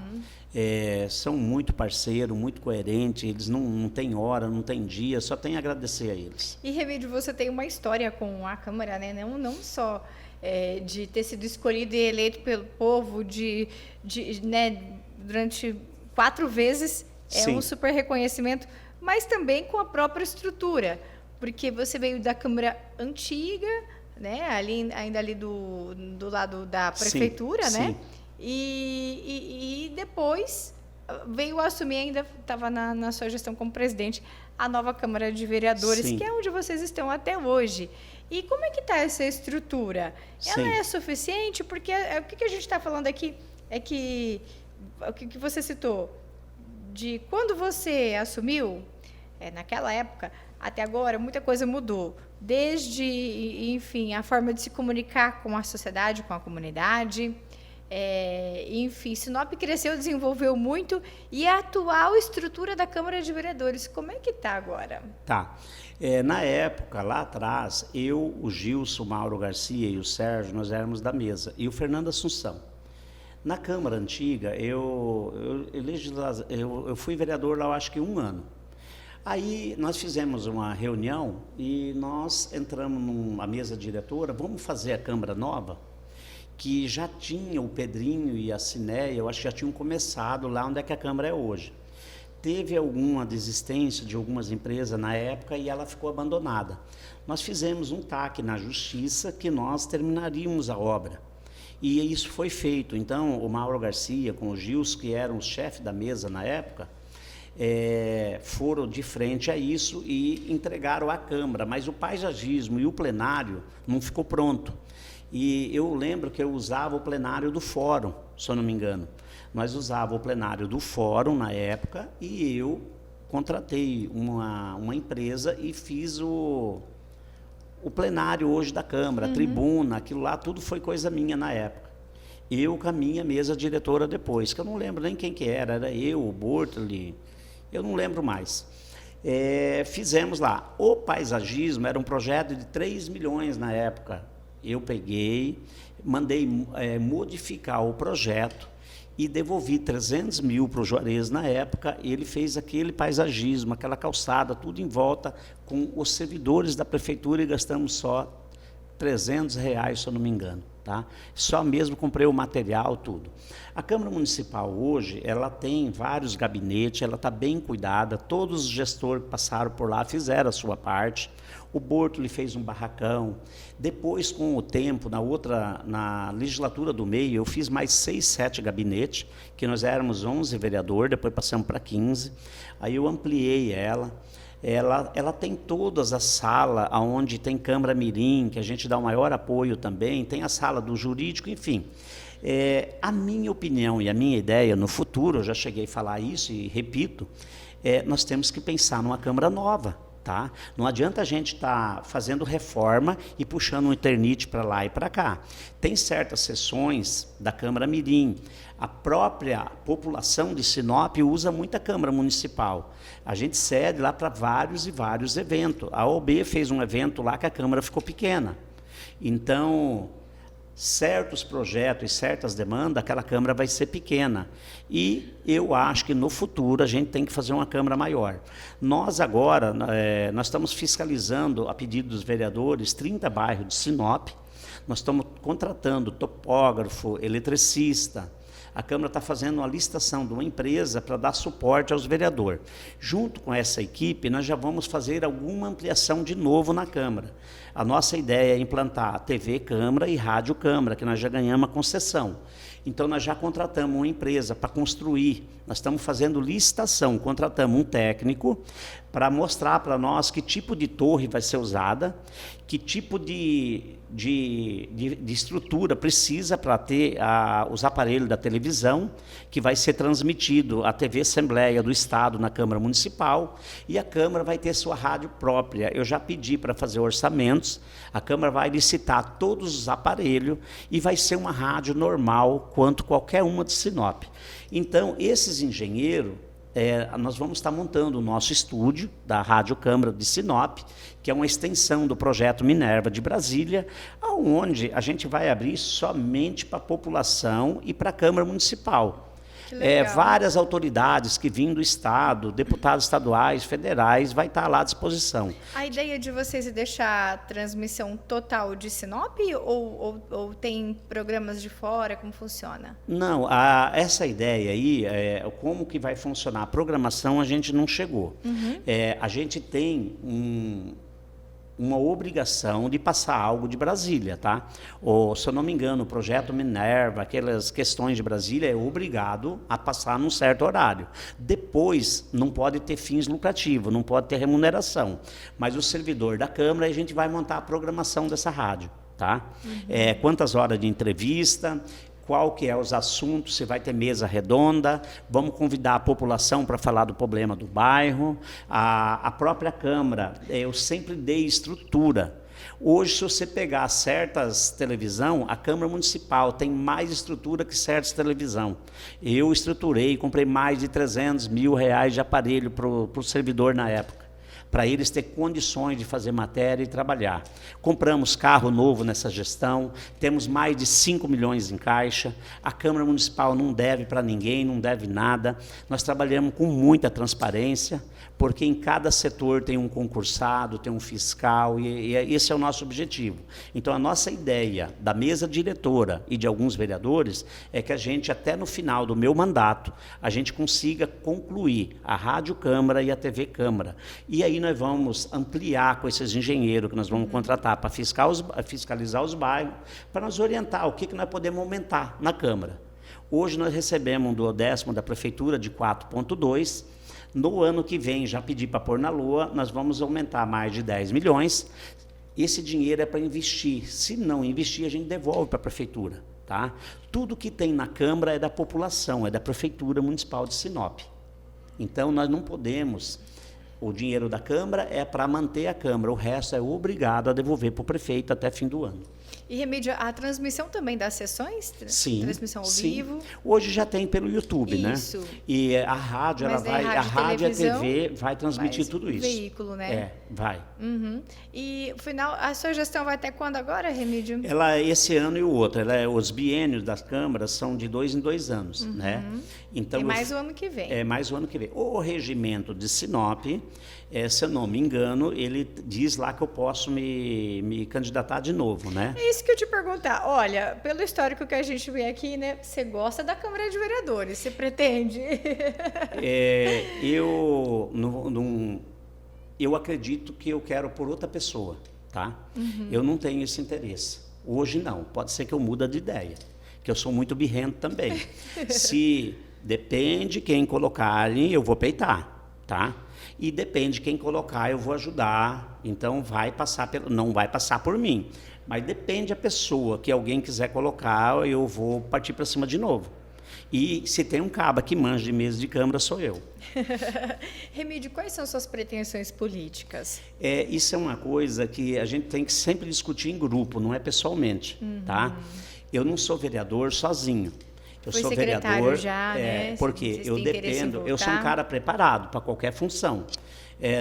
São muito parceiros, muito coerentes. Eles não têm hora, não têm dia, só tem a agradecer a eles. E, Remídio, você tem uma história com a Câmara, né? Não só de ter sido escolhido e eleito pelo povo, né, durante 4 vezes... Sim. Um super reconhecimento, mas também com a própria estrutura, porque você veio da Câmara antiga, né, ainda ali do lado da prefeitura, sim, né? Sim. E depois veio assumir, ainda estava na sua gestão como presidente, a nova Câmara de Vereadores, Sim. que é onde vocês estão até hoje. E como é que está essa estrutura? Ela Sim. é suficiente? Porque o que a gente está falando aqui é que o que você citou, de quando você assumiu, naquela época, até agora, muita coisa mudou. Desde, enfim, a forma de se comunicar com a sociedade, com a comunidade. Enfim, Sinop cresceu, desenvolveu muito. E a atual estrutura da Câmara de Vereadores, como é que está agora? Tá. Na época, lá atrás, eu, o Gilson, o Mauro Garcia e o Sérgio, nós éramos da mesa. E o Fernando Assunção. Na Câmara Antiga, eu fui vereador lá, eu acho que 1 ano. Aí nós fizemos uma reunião e nós entramos numa mesa diretora, vamos fazer a Câmara nova, que já tinha o Pedrinho e a Cinéia, eu acho que já tinham começado lá onde é que a Câmara é hoje. Teve alguma desistência de algumas empresas na época e ela ficou abandonada. Nós fizemos um TAC na Justiça que nós terminaríamos a obra. E isso foi feito. Então, o Mauro Garcia com o Gilson, que eram os chefes da mesa na época, foram de frente a isso e entregaram à Câmara. Mas o paisagismo e o plenário não ficou pronto. E eu lembro que eu usava o plenário do fórum, se eu não me engano. Nós usávamos o plenário do fórum na época e eu contratei uma empresa e fiz o plenário hoje da Câmara, a tribuna, aquilo lá, tudo foi coisa minha na época. Eu com a minha mesa diretora depois, que eu não lembro nem quem que era eu, o Bortoli, eu não lembro mais. Fizemos lá. O paisagismo era um projeto de 3 milhões na época. Eu peguei, mandei modificar o projeto e devolvi 300 mil para o Juarez na época. E ele fez aquele paisagismo, aquela calçada, tudo em volta, com os servidores da prefeitura, e gastamos só R$300, se eu não me engano. Tá? Só mesmo comprei o material, tudo. A Câmara Municipal hoje, ela tem vários gabinetes, ela está bem cuidada, todos os gestores que passaram por lá fizeram a sua parte. O Bortoli fez um barracão. Depois, com o tempo, na legislatura do meio, eu fiz mais 6, 7 gabinetes, que nós éramos 11 vereadores, depois passamos para 15. Aí eu ampliei ela. Ela tem todas as salas onde tem Câmara Mirim, que a gente dá o maior apoio também, tem a sala do jurídico, enfim. A minha opinião e a minha ideia no futuro, eu já cheguei a falar isso e repito, nós temos que pensar numa Câmara nova. Tá? Não adianta a gente estar fazendo reforma e puxando um Eternite para lá e para cá. Tem certas sessões da Câmara Mirim. A própria população de Sinop usa muito a Câmara Municipal. A gente cede lá para vários e vários eventos. A OAB fez um evento lá que a Câmara ficou pequena. Então, certos projetos e certas demandas, aquela Câmara vai ser pequena. E eu acho que no futuro a gente tem que fazer uma Câmara maior. Nós agora, nós estamos fiscalizando, a pedido dos vereadores, 30 bairros de Sinop. Nós estamos contratando topógrafo, eletricista. A Câmara está fazendo uma licitação de uma empresa para dar suporte aos vereadores. Junto com essa equipe, nós já vamos fazer alguma ampliação de novo na Câmara. A nossa ideia é implantar TV Câmara e Rádio Câmara, que nós já ganhamos a concessão. Então, nós já contratamos uma empresa para construir. Nós estamos fazendo licitação, contratamos um técnico para mostrar para nós que tipo de torre vai ser usada, que tipo de estrutura precisa para ter os aparelhos da televisão, que vai ser transmitido à TV Assembleia do Estado na Câmara Municipal, e a Câmara vai ter sua rádio própria. Eu já pedi para fazer orçamentos, a Câmara vai licitar todos os aparelhos e vai ser uma rádio normal, quanto qualquer uma de Sinop. Então, esses engenheiros, nós vamos estar montando o nosso estúdio da Rádio Câmara de Sinop, que é uma extensão do projeto Minerva de Brasília, onde a gente vai abrir somente para a população e para a Câmara Municipal. Várias autoridades que vêm do Estado, deputados estaduais, federais, vai estar lá à disposição. A ideia de vocês é deixar a transmissão total de Sinop ou tem programas de fora? Como funciona? Não, essa ideia aí, como que vai funcionar? A programação a gente não chegou. Uhum. A gente tem uma obrigação de passar algo de Brasília, tá? Se eu não me engano, o projeto Minerva, aquelas questões de Brasília, é obrigado a passar num certo horário. Depois, não pode ter fins lucrativos, não pode ter remuneração. Mas o servidor da Câmara, a gente vai montar a programação dessa rádio, tá? Uhum. Quantas horas de entrevista, qual que é os assuntos, se vai ter mesa redonda, vamos convidar a população para falar do problema do bairro, a própria Câmara, eu sempre dei estrutura. Hoje, se você pegar certas televisão, a Câmara Municipal tem mais estrutura que certas televisão. Eu estruturei, comprei mais de R$300 mil de aparelho para o servidor na época, para eles terem condições de fazer matéria e trabalhar. Compramos carro novo nessa gestão, temos mais de 5 milhões em caixa, a Câmara Municipal não deve para ninguém, não deve nada, nós trabalhamos com muita transparência, porque em cada setor tem um concursado, tem um fiscal, e esse é o nosso objetivo. Então, a nossa ideia da mesa diretora e de alguns vereadores é que a gente, até no final do meu mandato, a gente consiga concluir a Rádio Câmara e a TV Câmara. E aí nós vamos ampliar com esses engenheiros que nós vamos contratar para fiscalizar os bairros, para nos orientar o que nós podemos aumentar na Câmara. Hoje nós recebemos um duodécimo da Prefeitura de 4,2. No ano que vem, já pedi para pôr na lua, nós vamos aumentar mais de 10 milhões. Esse dinheiro é para investir. Se não investir, a gente devolve para a Prefeitura. Tá? Tudo que tem na Câmara é da população, é da Prefeitura Municipal de Sinop. Então, nós não podemos... O dinheiro da Câmara é para manter a Câmara, o resto é obrigado a devolver para o prefeito até fim do ano. E, Remídio, a transmissão também das sessões? Sim. Transmissão ao sim. vivo? Hoje já tem pelo YouTube, Isso. né? E a rádio, Mas daí a rádio e a televisão, TV vai transmitir mas tudo isso. veículo, né? Vai. Uhum. E, afinal, a sua gestão vai até quando agora, Remídio? Ela, esse ano e o outro, os biênios das câmaras são de 2 em 2 anos, né? Então, E mais o ano que vem. Mais o ano que vem. O regimento de Sinop, se eu não me engano, ele diz lá que eu posso me candidatar de novo, né? É isso que eu te perguntar. Olha, pelo histórico que a gente vê aqui, né? Você gosta da Câmara de Vereadores, você pretende? Eu acredito que eu quero por outra pessoa, tá? Eu não tenho esse interesse. Hoje não. Pode ser que eu mude de ideia, que eu sou muito birrento também. Se depende quem colocarem, eu vou peitar, tá? E depende quem colocar, eu vou ajudar. Então não vai passar por mim. Mas depende a pessoa que alguém quiser colocar, eu vou partir para cima de novo. E se tem um caba que manja de mesa de câmara, sou eu. Remídio, quais são suas pretensões políticas? Isso é uma coisa que a gente tem que sempre discutir em grupo, não é pessoalmente, tá? Eu não sou vereador sozinho. Eu Foi sou secretário vereador, já, né? porque eu dependo, eu sou um cara preparado para qualquer função.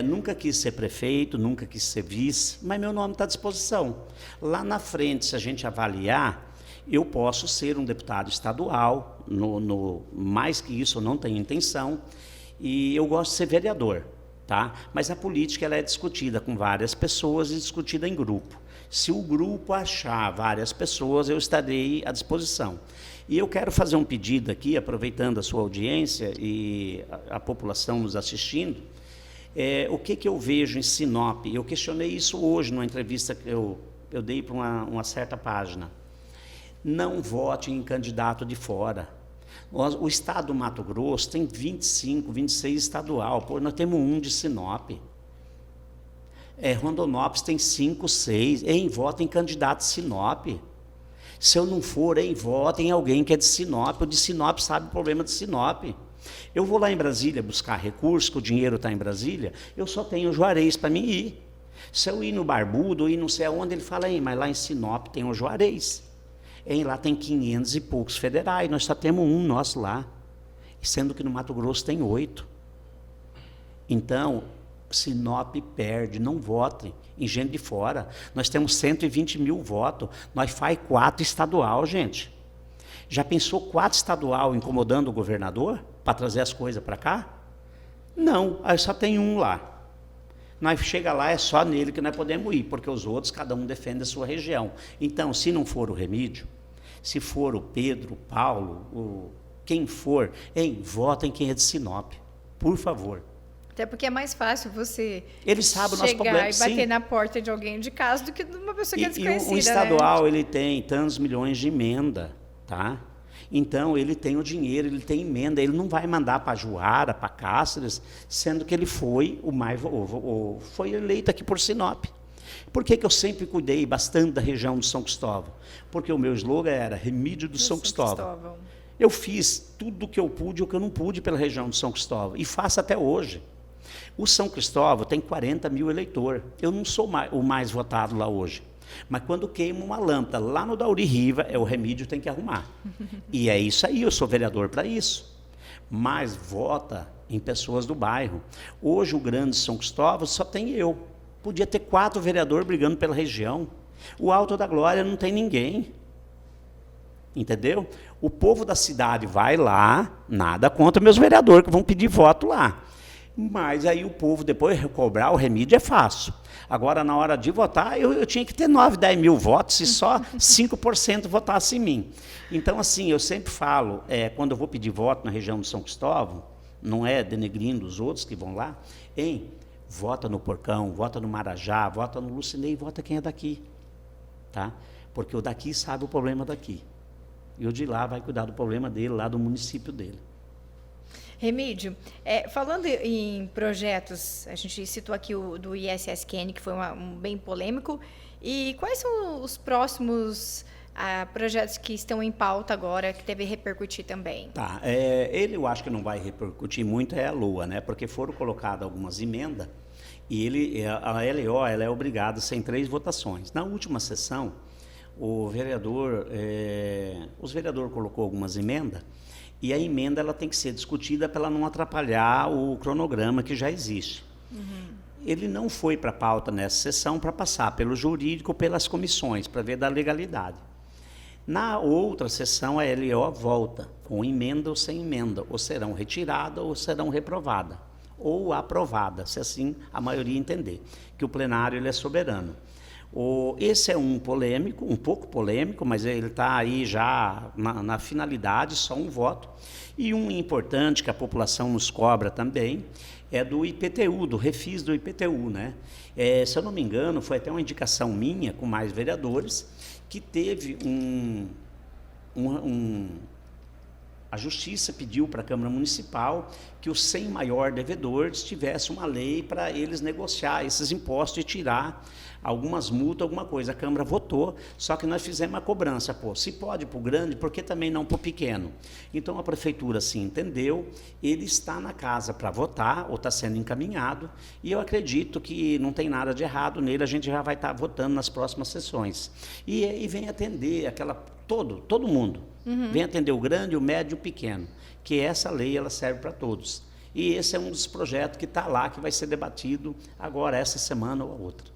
Nunca quis ser prefeito, nunca quis ser vice, mas meu nome está à disposição. Lá na frente, se a gente avaliar, eu posso ser um deputado estadual, mais que isso eu não tenho intenção, e eu gosto de ser vereador, tá? Mas a política ela é discutida com várias pessoas e discutida em grupo. Se o grupo achar várias pessoas, eu estarei à disposição. E eu quero fazer um pedido aqui, aproveitando a sua audiência e a população nos assistindo, o que eu vejo em Sinop. Eu questionei isso hoje numa entrevista que eu dei para uma certa página. Não vote em candidato de fora. O estado do Mato Grosso tem 25, 26 estadual. Pô, nós temos um de Sinop. Rondonópolis tem 5, 6. Vota em candidato de Sinop. Se eu não for, vota em alguém que é de Sinop. O de Sinop sabe o problema de Sinop. Eu vou lá em Brasília buscar recursos, que o dinheiro está em Brasília, eu só tenho o Juarez para mim ir. Se eu ir no Barbudo, ou ir não sei aonde, ele fala, mas lá em Sinop tem o Juarez. Lá tem 500 e poucos federais, nós só temos um nosso lá, sendo que no Mato Grosso tem 8. Então, Sinop perde, não votem em gente de fora. Nós temos 120 mil votos, nós faz 4 estadual, gente. Já pensou 4 estadual incomodando o governador para trazer as coisas para cá? Não, aí só tem um lá. Nós chega lá, é só nele que nós podemos ir, porque os outros, cada um defende a sua região. Então, se não for o Remídio, se for o Pedro, o Paulo, quem for, votem quem é de Sinop, por favor. Até porque é mais fácil você chegar e bater na porta de alguém de casa do que de uma pessoa que é desconhecida. E o estadual, ele tem tantos milhões de emenda, tá? Então, ele tem o dinheiro, ele tem emenda, ele não vai mandar para Juara, para Cáceres, sendo que ele foi foi eleito aqui por Sinop. Por que eu sempre cuidei bastante da região do São Cristóvão? Porque o meu slogan era Remídio do São Cristóvão. Eu fiz tudo o que eu pude e o que eu não pude pela região do São Cristóvão, e faço até hoje. O São Cristóvão tem 40 mil eleitores, eu não sou o mais votado lá hoje. Mas quando queima uma lâmpada lá no Dauri Riva, o Remídio tem que arrumar. E é isso aí, eu sou vereador para isso. Mas vota em pessoas do bairro. Hoje o Grande São Cristóvão só tem eu. Podia ter 4 vereadores brigando pela região. O Alto da Glória não tem ninguém. Entendeu? O povo da cidade vai lá, nada contra meus vereadores que vão pedir voto lá. Mas aí o povo depois recobrar o Remídio é fácil. Agora, na hora de votar, eu tinha que ter 9, 10 mil votos se só 5% votasse em mim. Então, assim, eu sempre falo, quando eu vou pedir voto na região do São Cristóvão, não é denegrindo os outros que vão lá, vota no Porcão, vota no Marajá, vota no Lucinei, vota quem é daqui. Tá? Porque o daqui sabe o problema daqui. E o de lá vai cuidar do problema dele, lá do município dele. Remídio, falando em projetos, a gente citou aqui o do ISSQN, que foi um bem polêmico, e quais são os próximos projetos que estão em pauta agora, que deve repercutir também? Tá, ele eu acho que não vai repercutir muito, a LOA, né? Porque foram colocadas algumas emendas, e a LO ela é obrigada a ser em 3 votações. Na última sessão, Os vereadores colocou algumas emendas, e a emenda ela tem que ser discutida para ela não atrapalhar o cronograma que já existe. Ele não foi para a pauta nessa sessão para passar pelo jurídico, pelas comissões, para ver da legalidade. Na outra sessão, a LO volta, com emenda ou sem emenda, ou serão retiradas ou serão reprovadas, ou aprovadas, se assim a maioria entender, que o plenário ele é soberano. Esse é um polêmico, um pouco polêmico, mas ele está aí já na finalidade, só um voto. E um importante que a população nos cobra também é do IPTU, do refis do IPTU, né? Se eu não me engano, foi até uma indicação minha com mais vereadores, que teve a Justiça pediu para a Câmara Municipal que os 100 maiores devedores tivessem uma lei para eles negociar esses impostos e tirar algumas multas, alguma coisa. A Câmara votou, só que nós fizemos uma cobrança. Se pode para o grande, por que também não para o pequeno? Então, a Prefeitura se entendeu, ele está na casa para votar, ou está sendo encaminhado, e eu acredito que não tem nada de errado nele, a gente já vai estar votando nas próximas sessões. E vem atender todo mundo. Vem atender o grande, o médio e o pequeno, que essa lei ela serve para todos. E esse é um dos projetos que está lá, que vai ser debatido agora, essa semana ou a outra.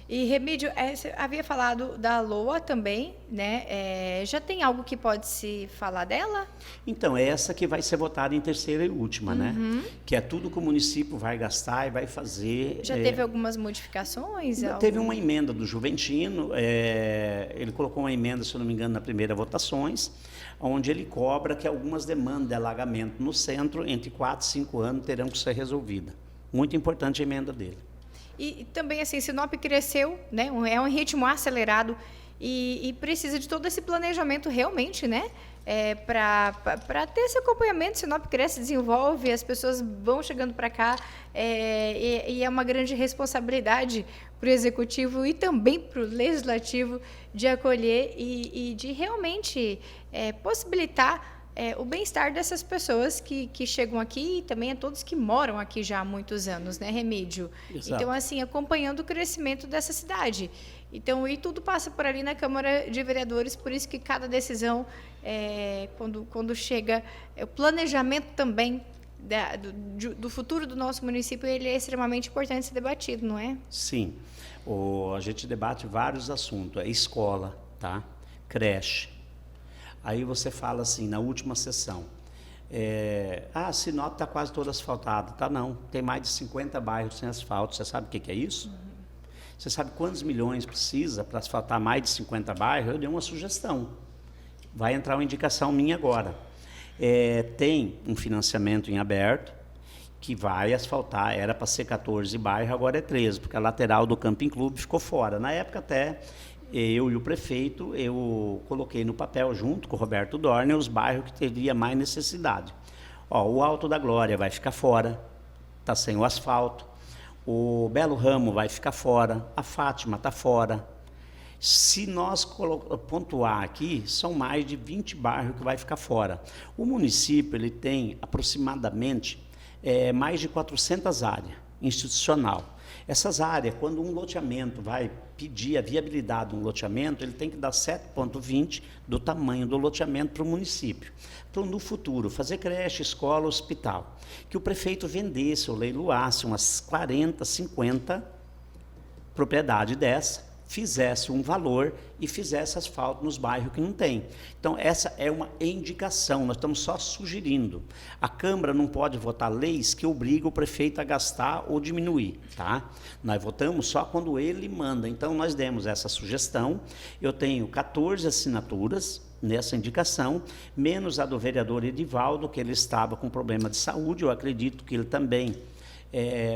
E, Remídio, você havia falado da LOA também, né? Já tem algo que pode se falar dela? Então, é essa que vai ser votada em terceira e última, né? Que é tudo que o município vai gastar e vai fazer. Já teve algumas modificações? Teve uma emenda do Juventino, ele colocou uma emenda, se eu não me engano, na primeira votações, onde ele cobra que algumas demandas de alagamento no centro, entre 4 e 5 anos, terão que ser resolvidas. Muito importante a emenda dele. E também, assim, Sinop cresceu, né? É um ritmo acelerado e precisa de todo esse planejamento realmente, né? Para ter esse acompanhamento. Sinop cresce, desenvolve, as pessoas vão chegando para cá e é uma grande responsabilidade para o Executivo e também para o Legislativo de acolher e de realmente possibilitar o bem-estar dessas pessoas que chegam aqui e também a todos que moram aqui já há muitos anos, né, Remídio? Exato. Então, assim, acompanhando o crescimento dessa cidade. Então, e tudo passa por ali na Câmara de Vereadores, por isso que cada decisão, quando chega, o planejamento também do futuro do nosso município, ele é extremamente importante ser debatido, não é? Sim. A gente debate vários assuntos. Escola, tá? Creche. Aí você fala assim, na última sessão, Sinop está quase toda asfaltada. Tá, não. Tem mais de 50 bairros sem asfalto. Você sabe o que é isso? Você sabe quantos milhões precisa para asfaltar mais de 50 bairros? Eu dei uma sugestão. Vai entrar uma indicação minha agora. Tem um financiamento em aberto que vai asfaltar. Era para ser 14 bairros, agora é 13, porque a lateral do Camping Clube ficou fora. Na época até... eu e o prefeito, eu coloquei no papel, junto com o Roberto Dorner, os bairros que teria mais necessidade. O Alto da Glória vai ficar fora, está sem o asfalto. O Belo Ramo vai ficar fora, a Fátima está fora. Se nós pontuar aqui, são mais de 20 bairros que vai ficar fora. O município ele tem aproximadamente mais de 400 áreas institucional. Essas áreas, quando um loteamento vai pedir a viabilidade de um loteamento, ele tem que dar 7,20 do tamanho do loteamento para o município. Então, no futuro, fazer creche, escola, hospital. Que o prefeito vendesse ou leiloasse umas 40, 50 propriedades dessa, fizesse um valor e fizesse asfalto nos bairros que não tem. Então, essa é uma indicação, nós estamos só sugerindo. A Câmara não pode votar leis que obrigam o prefeito a gastar ou diminuir, tá? Nós votamos só quando ele manda. Então, nós demos essa sugestão. Eu tenho 14 assinaturas nessa indicação, menos a do vereador Edivaldo, que ele estava com problema de saúde. Eu acredito que ele também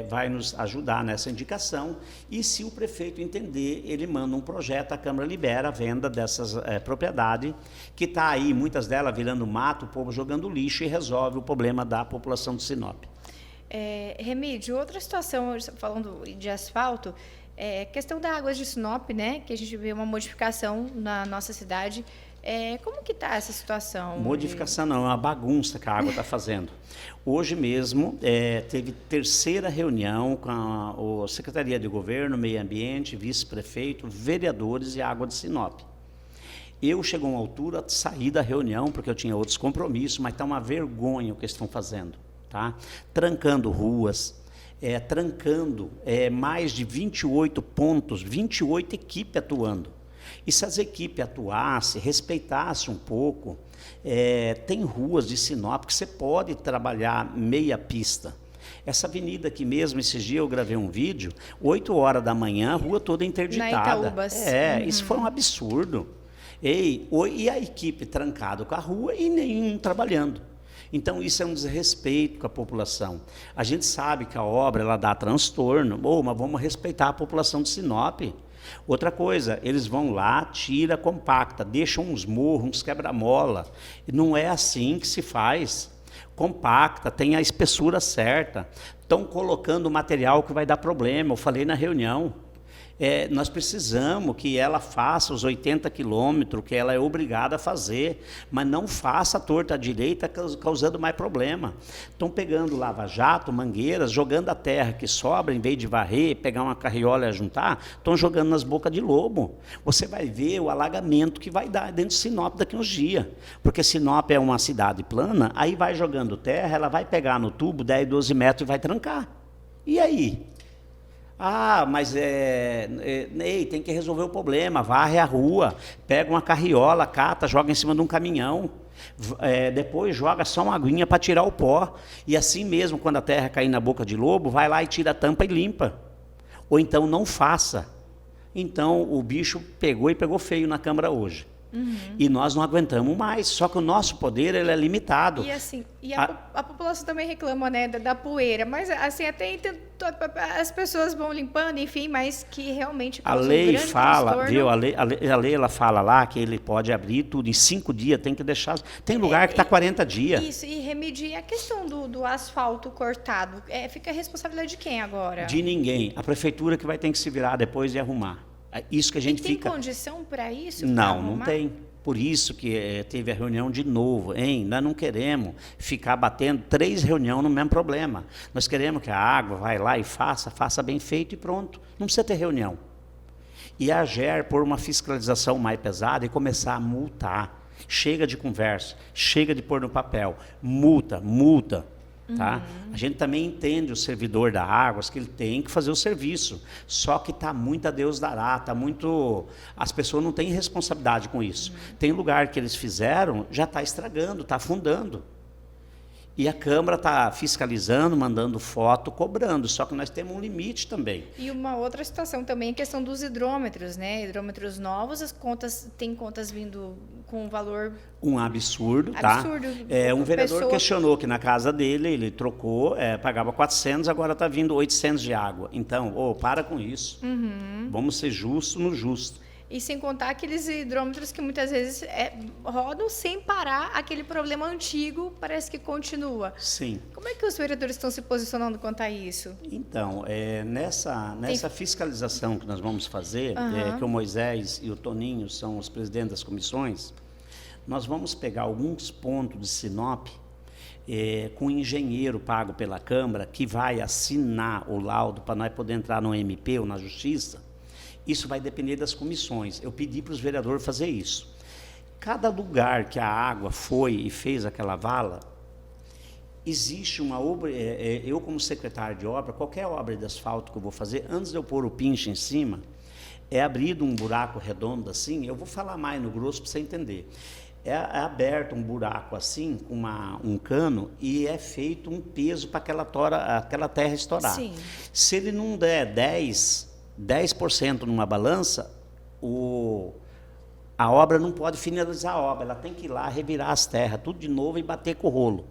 vai nos ajudar nessa indicação, e se o prefeito entender, ele manda um projeto, a Câmara libera a venda dessas propriedades, que está aí, muitas delas virando mato, o povo jogando lixo, e resolve o problema da população de Sinop. Remídio, outra situação, falando de asfalto, questão da Águas de Sinop, né, que a gente vê uma modificação na nossa cidade. Como que está essa situação? Modificação não, é uma bagunça que a água está fazendo. Hoje mesmo teve terceira reunião com a Secretaria de Governo, Meio Ambiente, vice-prefeito, vereadores e Água de Sinop. Eu chegou a uma altura de sair da reunião, porque eu tinha outros compromissos, mas está uma vergonha o que estão fazendo, tá? Trancando ruas, trancando mais de 28 pontos, 28 equipes atuando. E se as equipes atuassem, respeitassem um pouco, tem ruas de Sinop que você pode trabalhar meia pista. Essa avenida aqui mesmo, esses dias eu gravei um vídeo, 8 horas da manhã, a rua toda interditada. Na Itaúbas. Isso foi um absurdo. E a equipe trancada com a rua e nenhum trabalhando. Então, isso é um desrespeito com a população. A gente sabe que a obra ela dá transtorno, mas vamos respeitar a população de Sinop. Outra coisa, eles vão lá, tira, compacta, deixam uns morros, uns quebra-mola. Não é assim que se faz. Compacta, tem a espessura certa. Estão colocando material que vai dar problema, eu falei na reunião. Nós precisamos que ela faça os 80 quilômetros, que ela é obrigada a fazer, mas não faça a torta à direita, causando mais problema. Estão pegando lava-jato, mangueiras, jogando a terra que sobra, em vez de varrer, pegar uma carriola e juntar, estão jogando nas bocas de lobo. Você vai ver o alagamento que vai dar dentro de Sinop daqui uns dias, porque Sinop é uma cidade plana, aí vai jogando terra, ela vai pegar no tubo 10, 12 metros e vai trancar. E aí? Mas tem que resolver o problema, varre a rua, pega uma carriola, cata, joga em cima de um caminhão, depois joga só uma aguinha para tirar o pó, e assim mesmo, quando a terra cair na boca de lobo, vai lá e tira a tampa e limpa. Ou então não faça. Então o bicho pegou feio na Câmara hoje. E nós não aguentamos mais, só que o nosso poder ele é limitado. E assim, a população também reclama, né, da poeira, mas assim, até as pessoas vão limpando, enfim, mas que realmente a lei fala, viu? A lei ela fala lá que ele pode abrir tudo em 5 dias, tem que deixar. Tem lugar que está 40 dias. Isso, e remediar a questão do asfalto cortado. Fica a responsabilidade de quem agora? De ninguém. A prefeitura que vai ter que se virar depois e arrumar. Isso que a gente tem condição para isso? Não tem. Por isso que teve a reunião de novo. Nós não queremos ficar batendo 3 reuniões no mesmo problema. Nós queremos que a água vai lá e faça bem feito e pronto. Não precisa ter reunião. E a AGER pôr uma fiscalização mais pesada e começar a multar. Chega de conversa, chega de pôr no papel. Multa. Tá? A gente também entende o servidor da Águas que ele tem que fazer o serviço, só que está muito a Deus dará, as pessoas não têm responsabilidade com isso. Tem lugar que eles fizeram, já está estragando, está afundando. E a Câmara está fiscalizando, mandando foto, cobrando, só que nós temos um limite também. E uma outra situação também é a questão dos hidrômetros, né? Hidrômetros novos, tem contas vindo com valor... Um absurdo, tá? Um vereador questionou que na casa dele, ele trocou, pagava 400, agora está vindo 800 de água. Então, para com isso. Vamos ser justos no justo. E sem contar aqueles hidrômetros que muitas vezes rodam sem parar, aquele problema antigo parece que continua. Sim. Como é que os vereadores estão se posicionando quanto a isso? Então, nessa fiscalização que nós vamos fazer, que o Moisés e o Toninho são os presidentes das comissões, nós vamos pegar alguns pontos de Sinop com um engenheiro pago pela Câmara que vai assinar o laudo para nós poder entrar no MP ou na Justiça. Isso vai depender das comissões. Eu pedi para os vereadores fazer isso. Cada lugar que a água foi e fez aquela vala, existe uma obra, eu como secretário de obra, qualquer obra de asfalto que eu vou fazer, antes de eu pôr o pinche em cima, abrido um buraco redondo assim, eu vou falar mais no grosso para você entender. É aberto um buraco assim, com um cano, e é feito um peso para aquela terra estourar. Sim. Se ele não der 10% numa balança, a obra não pode finalizar a obra, ela tem que ir lá, revirar as terras, tudo de novo e bater com o rolo.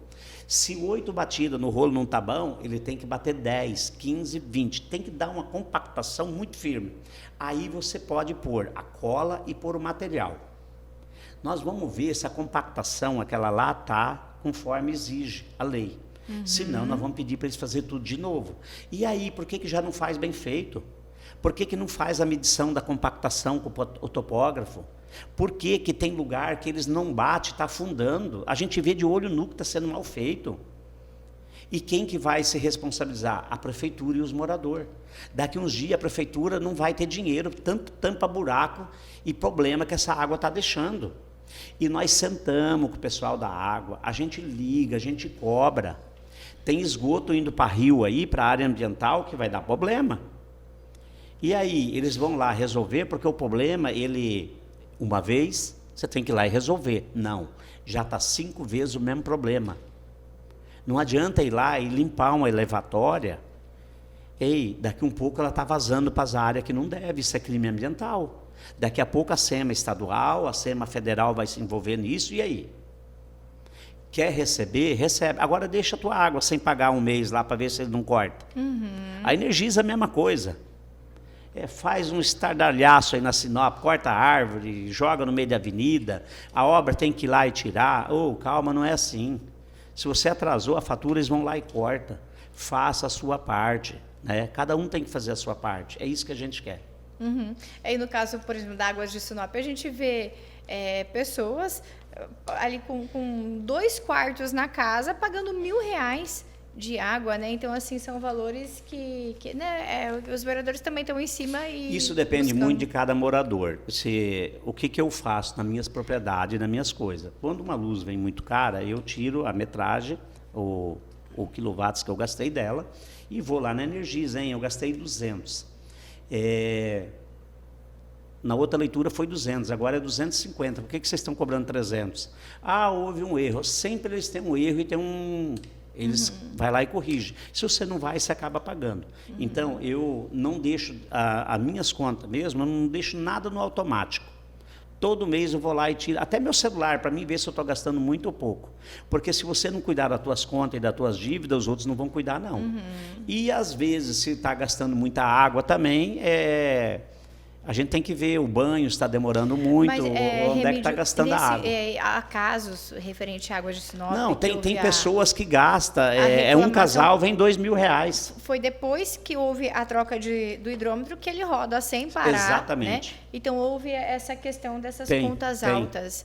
Se 8 batidas no rolo não está bom, ele tem que bater 10, 15, 20. Tem que dar uma compactação muito firme. Aí você pode pôr a cola e pôr o material. Nós vamos ver se a compactação, aquela lá, está conforme exige a lei. Senão, nós vamos pedir para eles fazerem tudo de novo. E aí, por que já não faz bem feito? Por que não faz a medição da compactação com o topógrafo? Por que tem lugar que eles não batem, está afundando? A gente vê de olho nu que está sendo mal feito. E quem que vai se responsabilizar? A prefeitura e os moradores. Daqui uns dias a prefeitura não vai ter dinheiro, tanto tampa buraco e problema que essa água está deixando. E nós sentamos com o pessoal da água, a gente liga, a gente cobra. Tem esgoto indo para rio aí, para a área ambiental, que vai dar problema. E aí, eles vão lá resolver, porque o problema, uma vez, você tem que ir lá e resolver. Não, já está 5 vezes o mesmo problema. Não adianta ir lá e limpar uma elevatória. Ei, daqui um pouco ela está vazando para as áreas que não deve, isso é crime ambiental. Daqui a pouco a SEMA estadual, a SEMA federal vai se envolver nisso, e aí? Quer receber? Recebe. Agora deixa a tua água sem pagar um mês lá para ver se ele não corta. A Energisa é a mesma coisa. Faz um estardalhaço aí na Sinop, corta a árvore, joga no meio da avenida, a obra tem que ir lá e tirar. Calma, não é assim. Se você atrasou a fatura, eles vão lá e corta. Faça a sua parte, né? Cada um tem que fazer a sua parte. É isso que a gente quer. Aí no caso, por exemplo, da Águas de Sinop, a gente vê pessoas ali com 2 quartos na casa pagando R$1.000 de água, né? Então, assim, são valores que né, os vereadores também estão em cima e isso depende buscando. muito de cada morador. O que eu faço nas minhas propriedades, nas minhas coisas? Quando uma luz vem muito cara, eu tiro a metragem, o quilowatts que eu gastei dela, e vou lá na Energisa, eu gastei 200. Na outra leitura foi 200, agora é 250. Por que vocês estão cobrando 300? Houve um erro. Sempre eles têm um erro e tem um... Eles vai lá e corrige. Se você não vai, você acaba pagando. Então, eu não deixo as minhas contas mesmo, eu não deixo nada no automático. Todo mês eu vou lá e tiro, até meu celular, para mim ver se eu estou gastando muito ou pouco. Porque se você não cuidar das tuas contas e das tuas dívidas, os outros não vão cuidar, não. E, às vezes, se está gastando muita água também, a gente tem que ver, o banho está demorando muito, onde é que está gastando a água. Há casos referente à Águas de Sinop? Não, tem pessoas que gastam, um casal vem R$2.000. Foi depois que houve a troca do hidrômetro que ele roda sem parar. Exatamente. Né? Então, houve essa questão dessas contas altas.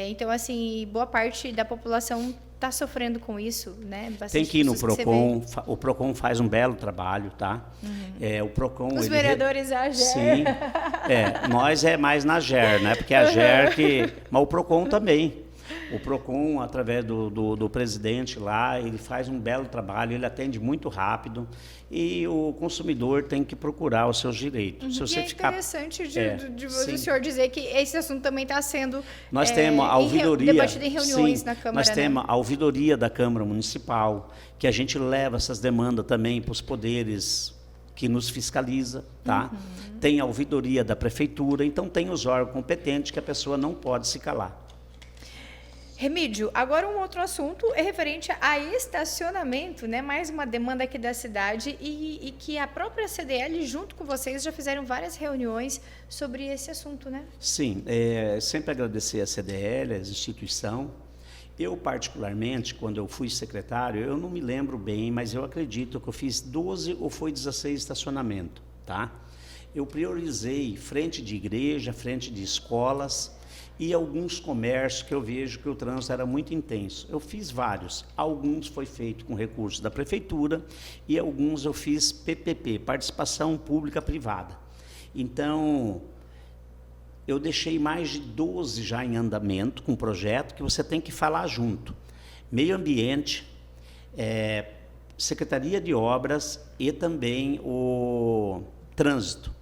Então, assim, boa parte da população está sofrendo com isso, né? Tem que ir no PROCON, o PROCON faz um belo trabalho, tá? O PROCON... Os vereadores a GER. Sim, nós é mais na GER, né? Porque a GER que... Mas o PROCON também. O PROCON, através do presidente lá, ele faz um belo trabalho, ele atende muito rápido e o consumidor tem que procurar os seus direitos. Se você interessante o senhor dizer que esse assunto também está sendo nós temos a ouvidoria, debatido em reuniões na Câmara. Nós temos a ouvidoria da Câmara Municipal, que a gente leva essas demandas também para os poderes que nos fiscaliza, tá? Tem a ouvidoria da Prefeitura, então tem os órgãos competentes que a pessoa não pode se calar. Remídio, agora um outro assunto é referente a estacionamento, né? Mais uma demanda aqui da cidade e que a própria CDL, junto com vocês, já fizeram várias reuniões sobre esse assunto, né? Sim, sempre agradecer a CDL, a instituição. Eu, particularmente, quando eu fui secretário, eu não me lembro bem, mas eu acredito que eu fiz 12 ou foi 16 estacionamentos, tá? Eu priorizei frente de igreja, frente de escolas, e alguns comércios que eu vejo que o trânsito era muito intenso. Eu fiz vários. Alguns foi feito com recursos da prefeitura e alguns eu fiz PPP, Participação Pública Privada. Então, eu deixei mais de 12 já em andamento com projeto que você tem que falar junto. Meio Ambiente, Secretaria de Obras e também o Trânsito.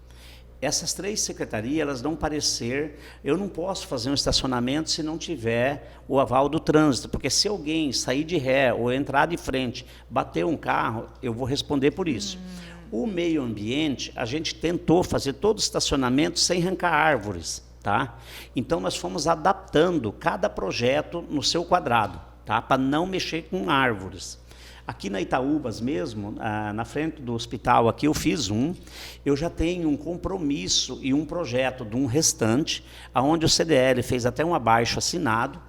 Essas 3 secretarias, elas dão parecer, eu não posso fazer um estacionamento se não tiver o aval do trânsito, porque se alguém sair de ré ou entrar de frente, bater um carro, eu vou responder por isso. O meio ambiente, a gente tentou fazer todo o estacionamento sem arrancar árvores, tá? Então, nós fomos adaptando cada projeto no seu quadrado, tá? Para não mexer com árvores. Aqui na Itaúbas mesmo, na frente do hospital aqui, eu fiz eu já tenho um compromisso e um projeto de um restante, onde o CDL fez até um abaixo-assinado,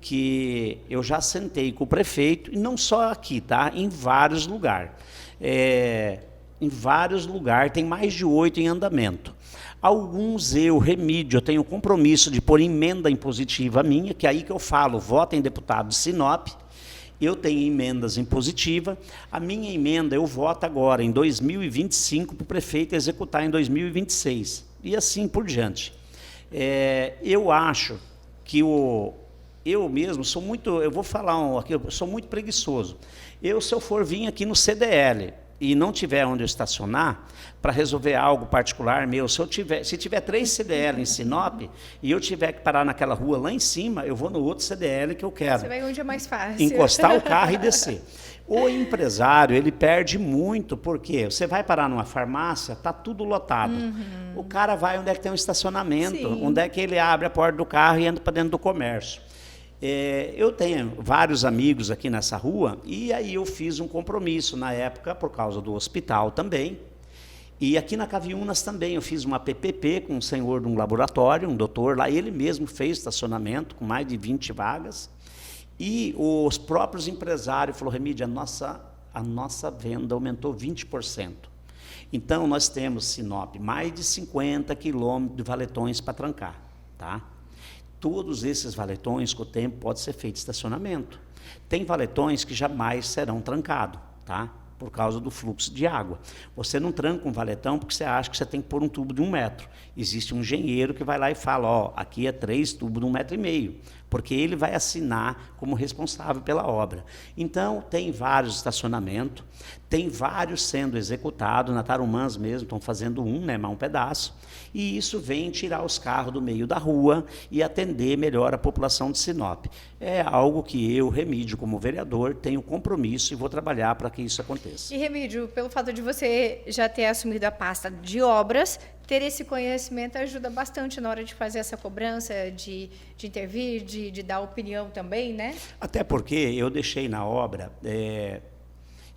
que eu já sentei com o prefeito, e não só aqui, tá? Em vários lugares. Em vários lugares, tem mais de 8 em andamento. Alguns Remídio, eu tenho compromisso de pôr emenda impositiva minha, que é aí que eu falo, votem deputado de Sinop, Eu tenho emendas em positiva. A minha emenda eu voto agora, em 2025, para o prefeito executar em 2026. E assim por diante. Eu acho que eu mesmo sou muito, eu vou falar aqui, eu sou muito preguiçoso. Se eu for vir aqui no CDL e não tiver onde eu estacionar, para resolver algo particular meu, se tiver 3 CDL em Sinop e eu tiver que parar naquela rua lá em cima, eu vou no outro CDL que eu quero. Você vai onde é mais fácil. Encostar o carro e descer. O empresário, ele perde muito, porque você vai parar numa farmácia, está tudo lotado. O cara vai onde é que tem um estacionamento, Sim. onde é que ele abre a porta do carro e entra para dentro do comércio. Eu tenho vários amigos aqui nessa rua, e aí eu fiz um compromisso na época, por causa do hospital também, e aqui na Caviunas também, eu fiz uma PPP com um senhor de um laboratório, um doutor lá, ele mesmo fez estacionamento com mais de 20 vagas, e os próprios empresários falaram, Remídio, a nossa venda aumentou 20%. Então, nós temos, Sinop, mais de 50 quilômetros de valetões para trancar, tá? Todos esses valetões, com o tempo, pode ser feito estacionamento. Tem valetões que jamais serão trancados, tá? Por causa do fluxo de água. Você não tranca um valetão porque você acha que você tem que pôr um tubo de 1 metro. Existe um engenheiro que vai lá e fala, aqui é 3 tubos de 1,5 metro, porque ele vai assinar como responsável pela obra. Então, tem vários estacionamentos, tem vários sendo executados, na Tarumãs mesmo, estão fazendo mais um pedaço, e isso vem tirar os carros do meio da rua e atender melhor a população de Sinop. É algo que eu, Remídio, como vereador, tenho compromisso e vou trabalhar para que isso aconteça. E, Remídio, pelo fato de você já ter assumido a pasta de obras, ter esse conhecimento ajuda bastante na hora de fazer essa cobrança, de intervir, de dar opinião também, né? Até porque eu deixei na obra...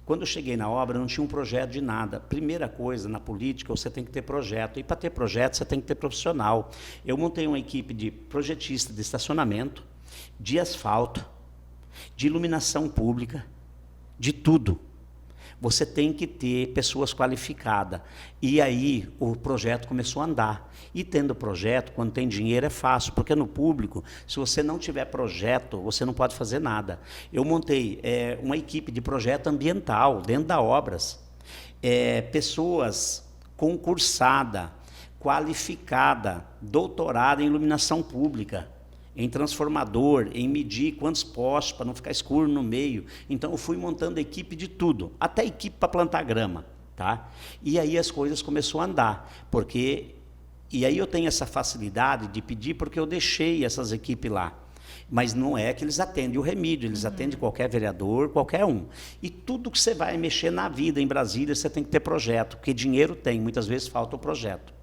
Quando eu cheguei na obra, não tinha um projeto de nada. Primeira coisa, na política, você tem que ter projeto. E para ter projeto, você tem que ter profissional. Eu montei uma equipe de projetista de estacionamento, de asfalto, de iluminação pública, de tudo. Você tem que ter pessoas qualificadas. E aí o projeto começou a andar. E tendo projeto, quando tem dinheiro, é fácil, porque no público, se você não tiver projeto, você não pode fazer nada. Eu montei uma equipe de projeto ambiental dentro da obras. Pessoas concursadas, qualificadas, doutorada em iluminação pública, em transformador, em medir quantos postes para não ficar escuro no meio. Então, eu fui montando equipe de tudo, até equipe para plantar grama, tá? E aí as coisas começaram a andar, e aí eu tenho essa facilidade de pedir, porque eu deixei essas equipes lá. Mas não é que eles atendem o Remídio, eles atendem qualquer vereador, qualquer um. E tudo que você vai mexer na vida em Brasília, você tem que ter projeto, porque dinheiro tem, muitas vezes falta o projeto.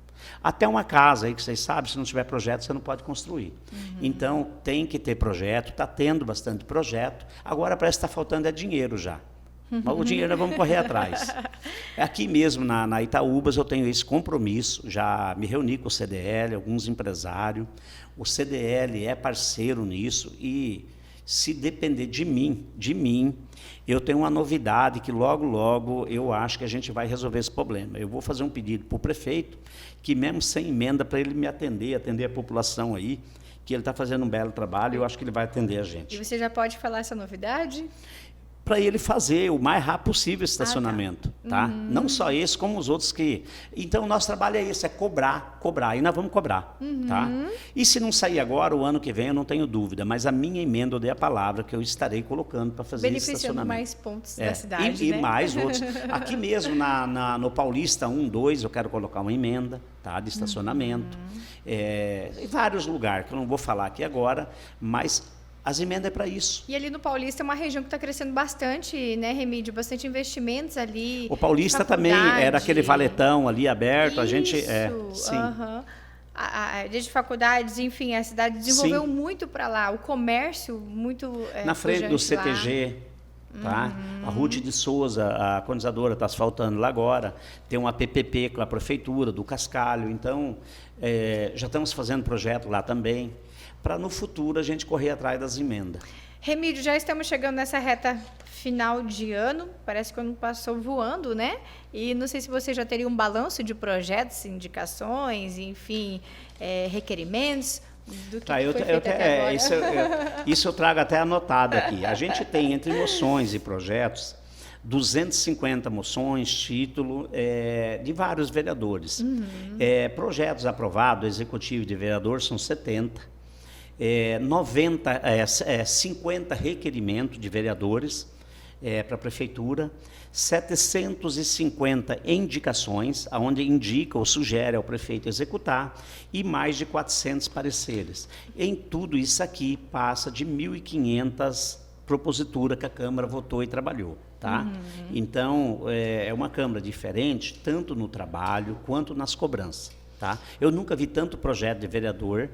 Até uma casa aí que vocês sabem, se não tiver projeto, você não pode construir. Então, tem que ter projeto, está tendo bastante projeto. Agora parece que está faltando dinheiro já. Mas o dinheiro nós vamos correr atrás. Aqui mesmo, na Itaúbas, eu tenho esse compromisso, já me reuni com o CDL, alguns empresários. O CDL é parceiro nisso e, se depender de mim, eu tenho uma novidade que logo, logo eu acho que a gente vai resolver esse problema. Eu vou fazer um pedido para o prefeito, que mesmo sem emenda, para ele me atender a população aí, que ele está fazendo um belo trabalho, eu acho que ele vai atender a gente. E você já pode falar essa novidade? Para ele fazer o mais rápido possível esse estacionamento, tá? Não só esse, como os outros que... Então, o nosso trabalho é esse, é cobrar, e nós vamos cobrar, tá? E se não sair agora, o ano que vem, eu não tenho dúvida, mas a minha emenda, eu dei a palavra que eu estarei colocando para fazer esse estacionamento. Mais pontos da cidade, né? E mais outros. Aqui mesmo, no Paulista 1, 2, eu quero colocar uma emenda, tá? De estacionamento. Em vários lugares, que eu não vou falar aqui agora, mas... As emendas é para isso. E ali no Paulista é uma região que está crescendo bastante, né, Remídio? Bastante investimentos ali. O Paulista também era aquele valetão ali aberto. A gente sim. Desde faculdades, enfim, a cidade desenvolveu muito para lá. O comércio muito na frente do CTG. Tá? A Ruth de Souza, a colonizadora, está asfaltando lá agora. Tem uma PPP com a prefeitura do Cascalho. Então, já estamos fazendo projeto lá também, para no futuro a gente correr atrás das emendas. Remídio, já estamos chegando nessa reta final de ano, parece que o ano passou voando, né? E não sei se você já teria um balanço de projetos, indicações, enfim, requerimentos, do que foi feito até agora. Isso eu trago até anotado aqui. A gente tem, entre moções e projetos, 250 moções, título de vários vereadores. Projetos aprovados, executivo de vereador, são 70. 50 requerimentos de vereadores para a prefeitura, 750 indicações, onde indica ou sugere ao prefeito executar, e mais de 400 pareceres. Em tudo isso aqui, passa de 1.500 proposituras que a Câmara votou e trabalhou. Tá? Então, é uma Câmara diferente, tanto no trabalho quanto nas cobranças. Tá? Eu nunca vi tanto projeto de vereador.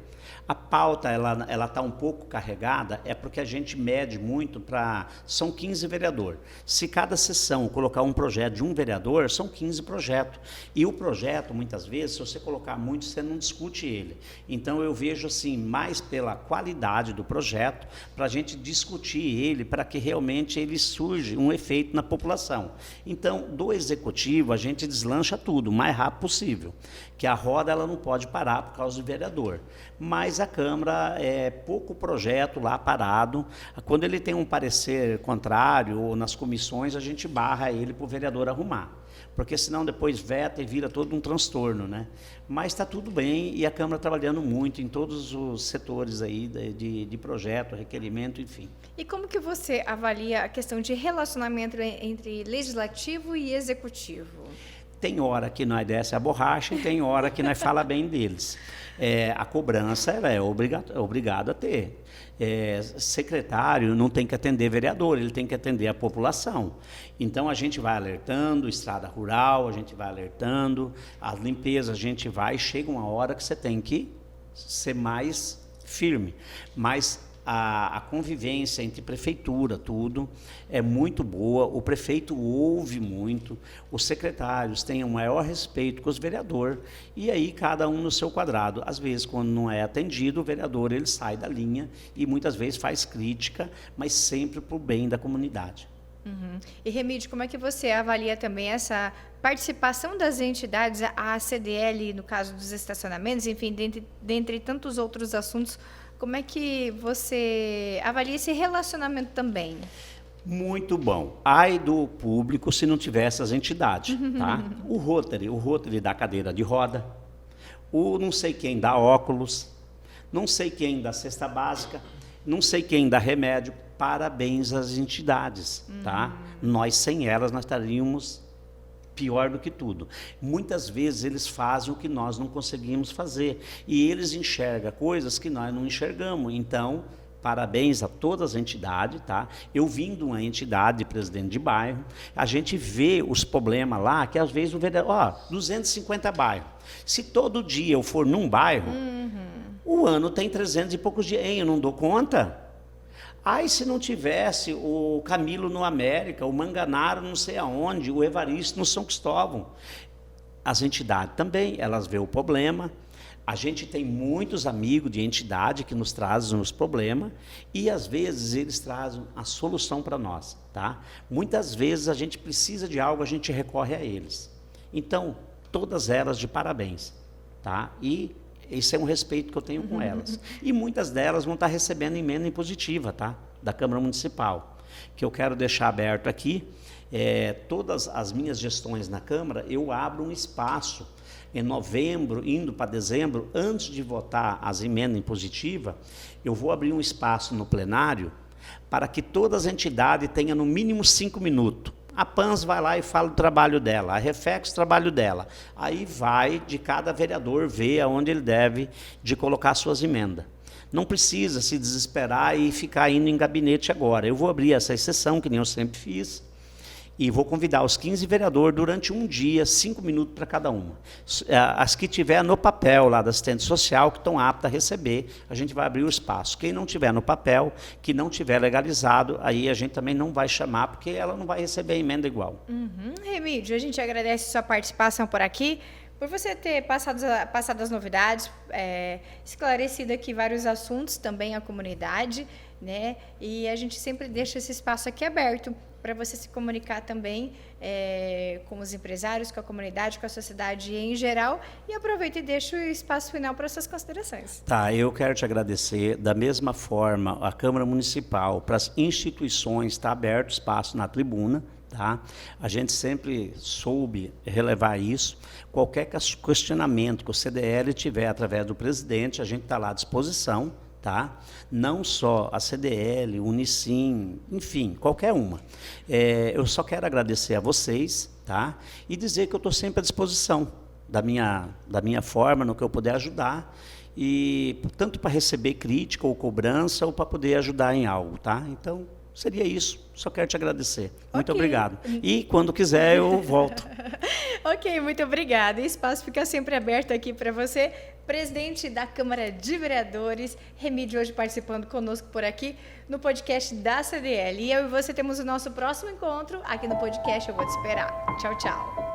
A pauta ela está um pouco carregada, é porque a gente mede muito para... São 15 vereadores. Se cada sessão colocar um projeto de um vereador, são 15 projetos. E o projeto, muitas vezes, se você colocar muito, você não discute ele. Então, eu vejo assim, mais pela qualidade do projeto, para a gente discutir ele, para que realmente ele surja um efeito na população. Então, do executivo, a gente deslancha tudo, o mais rápido possível. Que a roda ela não pode parar por causa do vereador. Mas a Câmara pouco projeto lá parado. Quando ele tem um parecer contrário, ou nas comissões, a gente barra ele para o vereador arrumar. Porque senão depois veta e vira todo um transtorno, né? Mas está tudo bem e a Câmara trabalhando muito em todos os setores aí de projeto, requerimento, enfim. E como que você avalia a questão de relacionamento entre legislativo e executivo? Tem hora que nós desce a borracha e tem hora que nós fala bem deles. A cobrança ela é obrigada a ter. Secretário não tem que atender vereador, ele tem que atender a população. Então, a gente vai alertando, estrada rural, a gente vai alertando, a limpeza, a gente vai, chega uma hora que você tem que ser mais firme. Mas a convivência entre prefeitura, tudo, é muito boa, o prefeito ouve muito, os secretários têm o maior respeito com os vereadores, e aí cada um no seu quadrado. Às vezes, quando não é atendido, o vereador ele sai da linha e muitas vezes faz crítica, mas sempre para o bem da comunidade. E, Remídio, como é que você avalia também essa participação das entidades, a CDL, no caso dos estacionamentos, enfim, dentre tantos outros assuntos, como é que você avalia esse relacionamento também? Muito bom. Ai do público se não tivesse as entidades, tá? O Rotary dá cadeira de roda, o não sei quem dá óculos, não sei quem dá cesta básica, não sei quem dá remédio. Parabéns às entidades, tá? Nós, sem elas, nós estaríamos pior do que tudo. Muitas vezes eles fazem o que nós não conseguimos fazer e eles enxergam coisas que nós não enxergamos. Então, parabéns a todas as entidades, tá? Eu vim de uma entidade de presidente de bairro, a gente vê os problemas lá, que às vezes o vereador, 250 bairros. Se todo dia eu for num bairro, o ano tem 300 e poucos dias, eu não dou conta. Aí, se não tivesse o Camilo no América, o Manganaro não sei aonde, o Evaristo no São Cristóvão. As entidades também, elas veem o problema. A gente tem muitos amigos de entidade que nos trazem os problemas e, às vezes, eles trazem a solução para nós. Tá? Muitas vezes, a gente precisa de algo, a gente recorre a eles. Então, todas elas de parabéns. Tá? E esse é um respeito que eu tenho com elas. E muitas delas vão estar recebendo emenda impositiva, tá? Da Câmara Municipal. Que eu quero deixar aberto aqui. Todas as minhas gestões na Câmara, eu abro um espaço em novembro, indo para dezembro, antes de votar as emendas impositivas, eu vou abrir um espaço no plenário para que todas as entidades tenham no mínimo 5 minutos. A PANS vai lá e fala o trabalho dela, a Refex o trabalho dela. Aí vai de cada vereador ver aonde ele deve de colocar suas emendas. Não precisa se desesperar e ficar indo em gabinete agora. Eu vou abrir essa exceção, que nem eu sempre fiz, e vou convidar os 15 vereadores durante um dia, 5 minutos para cada uma. As que tiver no papel lá da assistente social, que estão aptas a receber, a gente vai abrir o espaço. Quem não tiver no papel, que não tiver legalizado, aí a gente também não vai chamar, porque ela não vai receber a emenda igual. Remídio, a gente agradece sua participação por aqui. por você ter passado as novidades, esclarecido aqui vários assuntos, também a comunidade, né? E a gente sempre deixa esse espaço aqui aberto para você se comunicar também com os empresários, com a comunidade, com a sociedade em geral. E aproveita e deixa o espaço final para suas considerações. Tá, eu quero te agradecer. Da mesma forma, a Câmara Municipal, para as instituições, está aberto espaço na tribuna. Tá? A gente sempre soube relevar isso. Qualquer questionamento que o CDL tiver através do presidente, a gente está lá à disposição. Tá? Não só a CDL, Unicim, enfim, qualquer uma. Eu só quero agradecer a vocês, tá? E dizer que eu estou sempre à disposição da minha forma, no que eu puder ajudar, e tanto para receber crítica ou cobrança, ou para poder ajudar em algo. Tá? Então, seria isso. Só quero te agradecer. Muito obrigado. E quando quiser, eu volto. Ok, muito obrigada. O espaço fica sempre aberto aqui para você. Presidente da Câmara de Vereadores, Remídio, hoje participando conosco por aqui no podcast da CDL. E eu e você temos o nosso próximo encontro aqui no podcast. Eu vou te esperar. Tchau, tchau.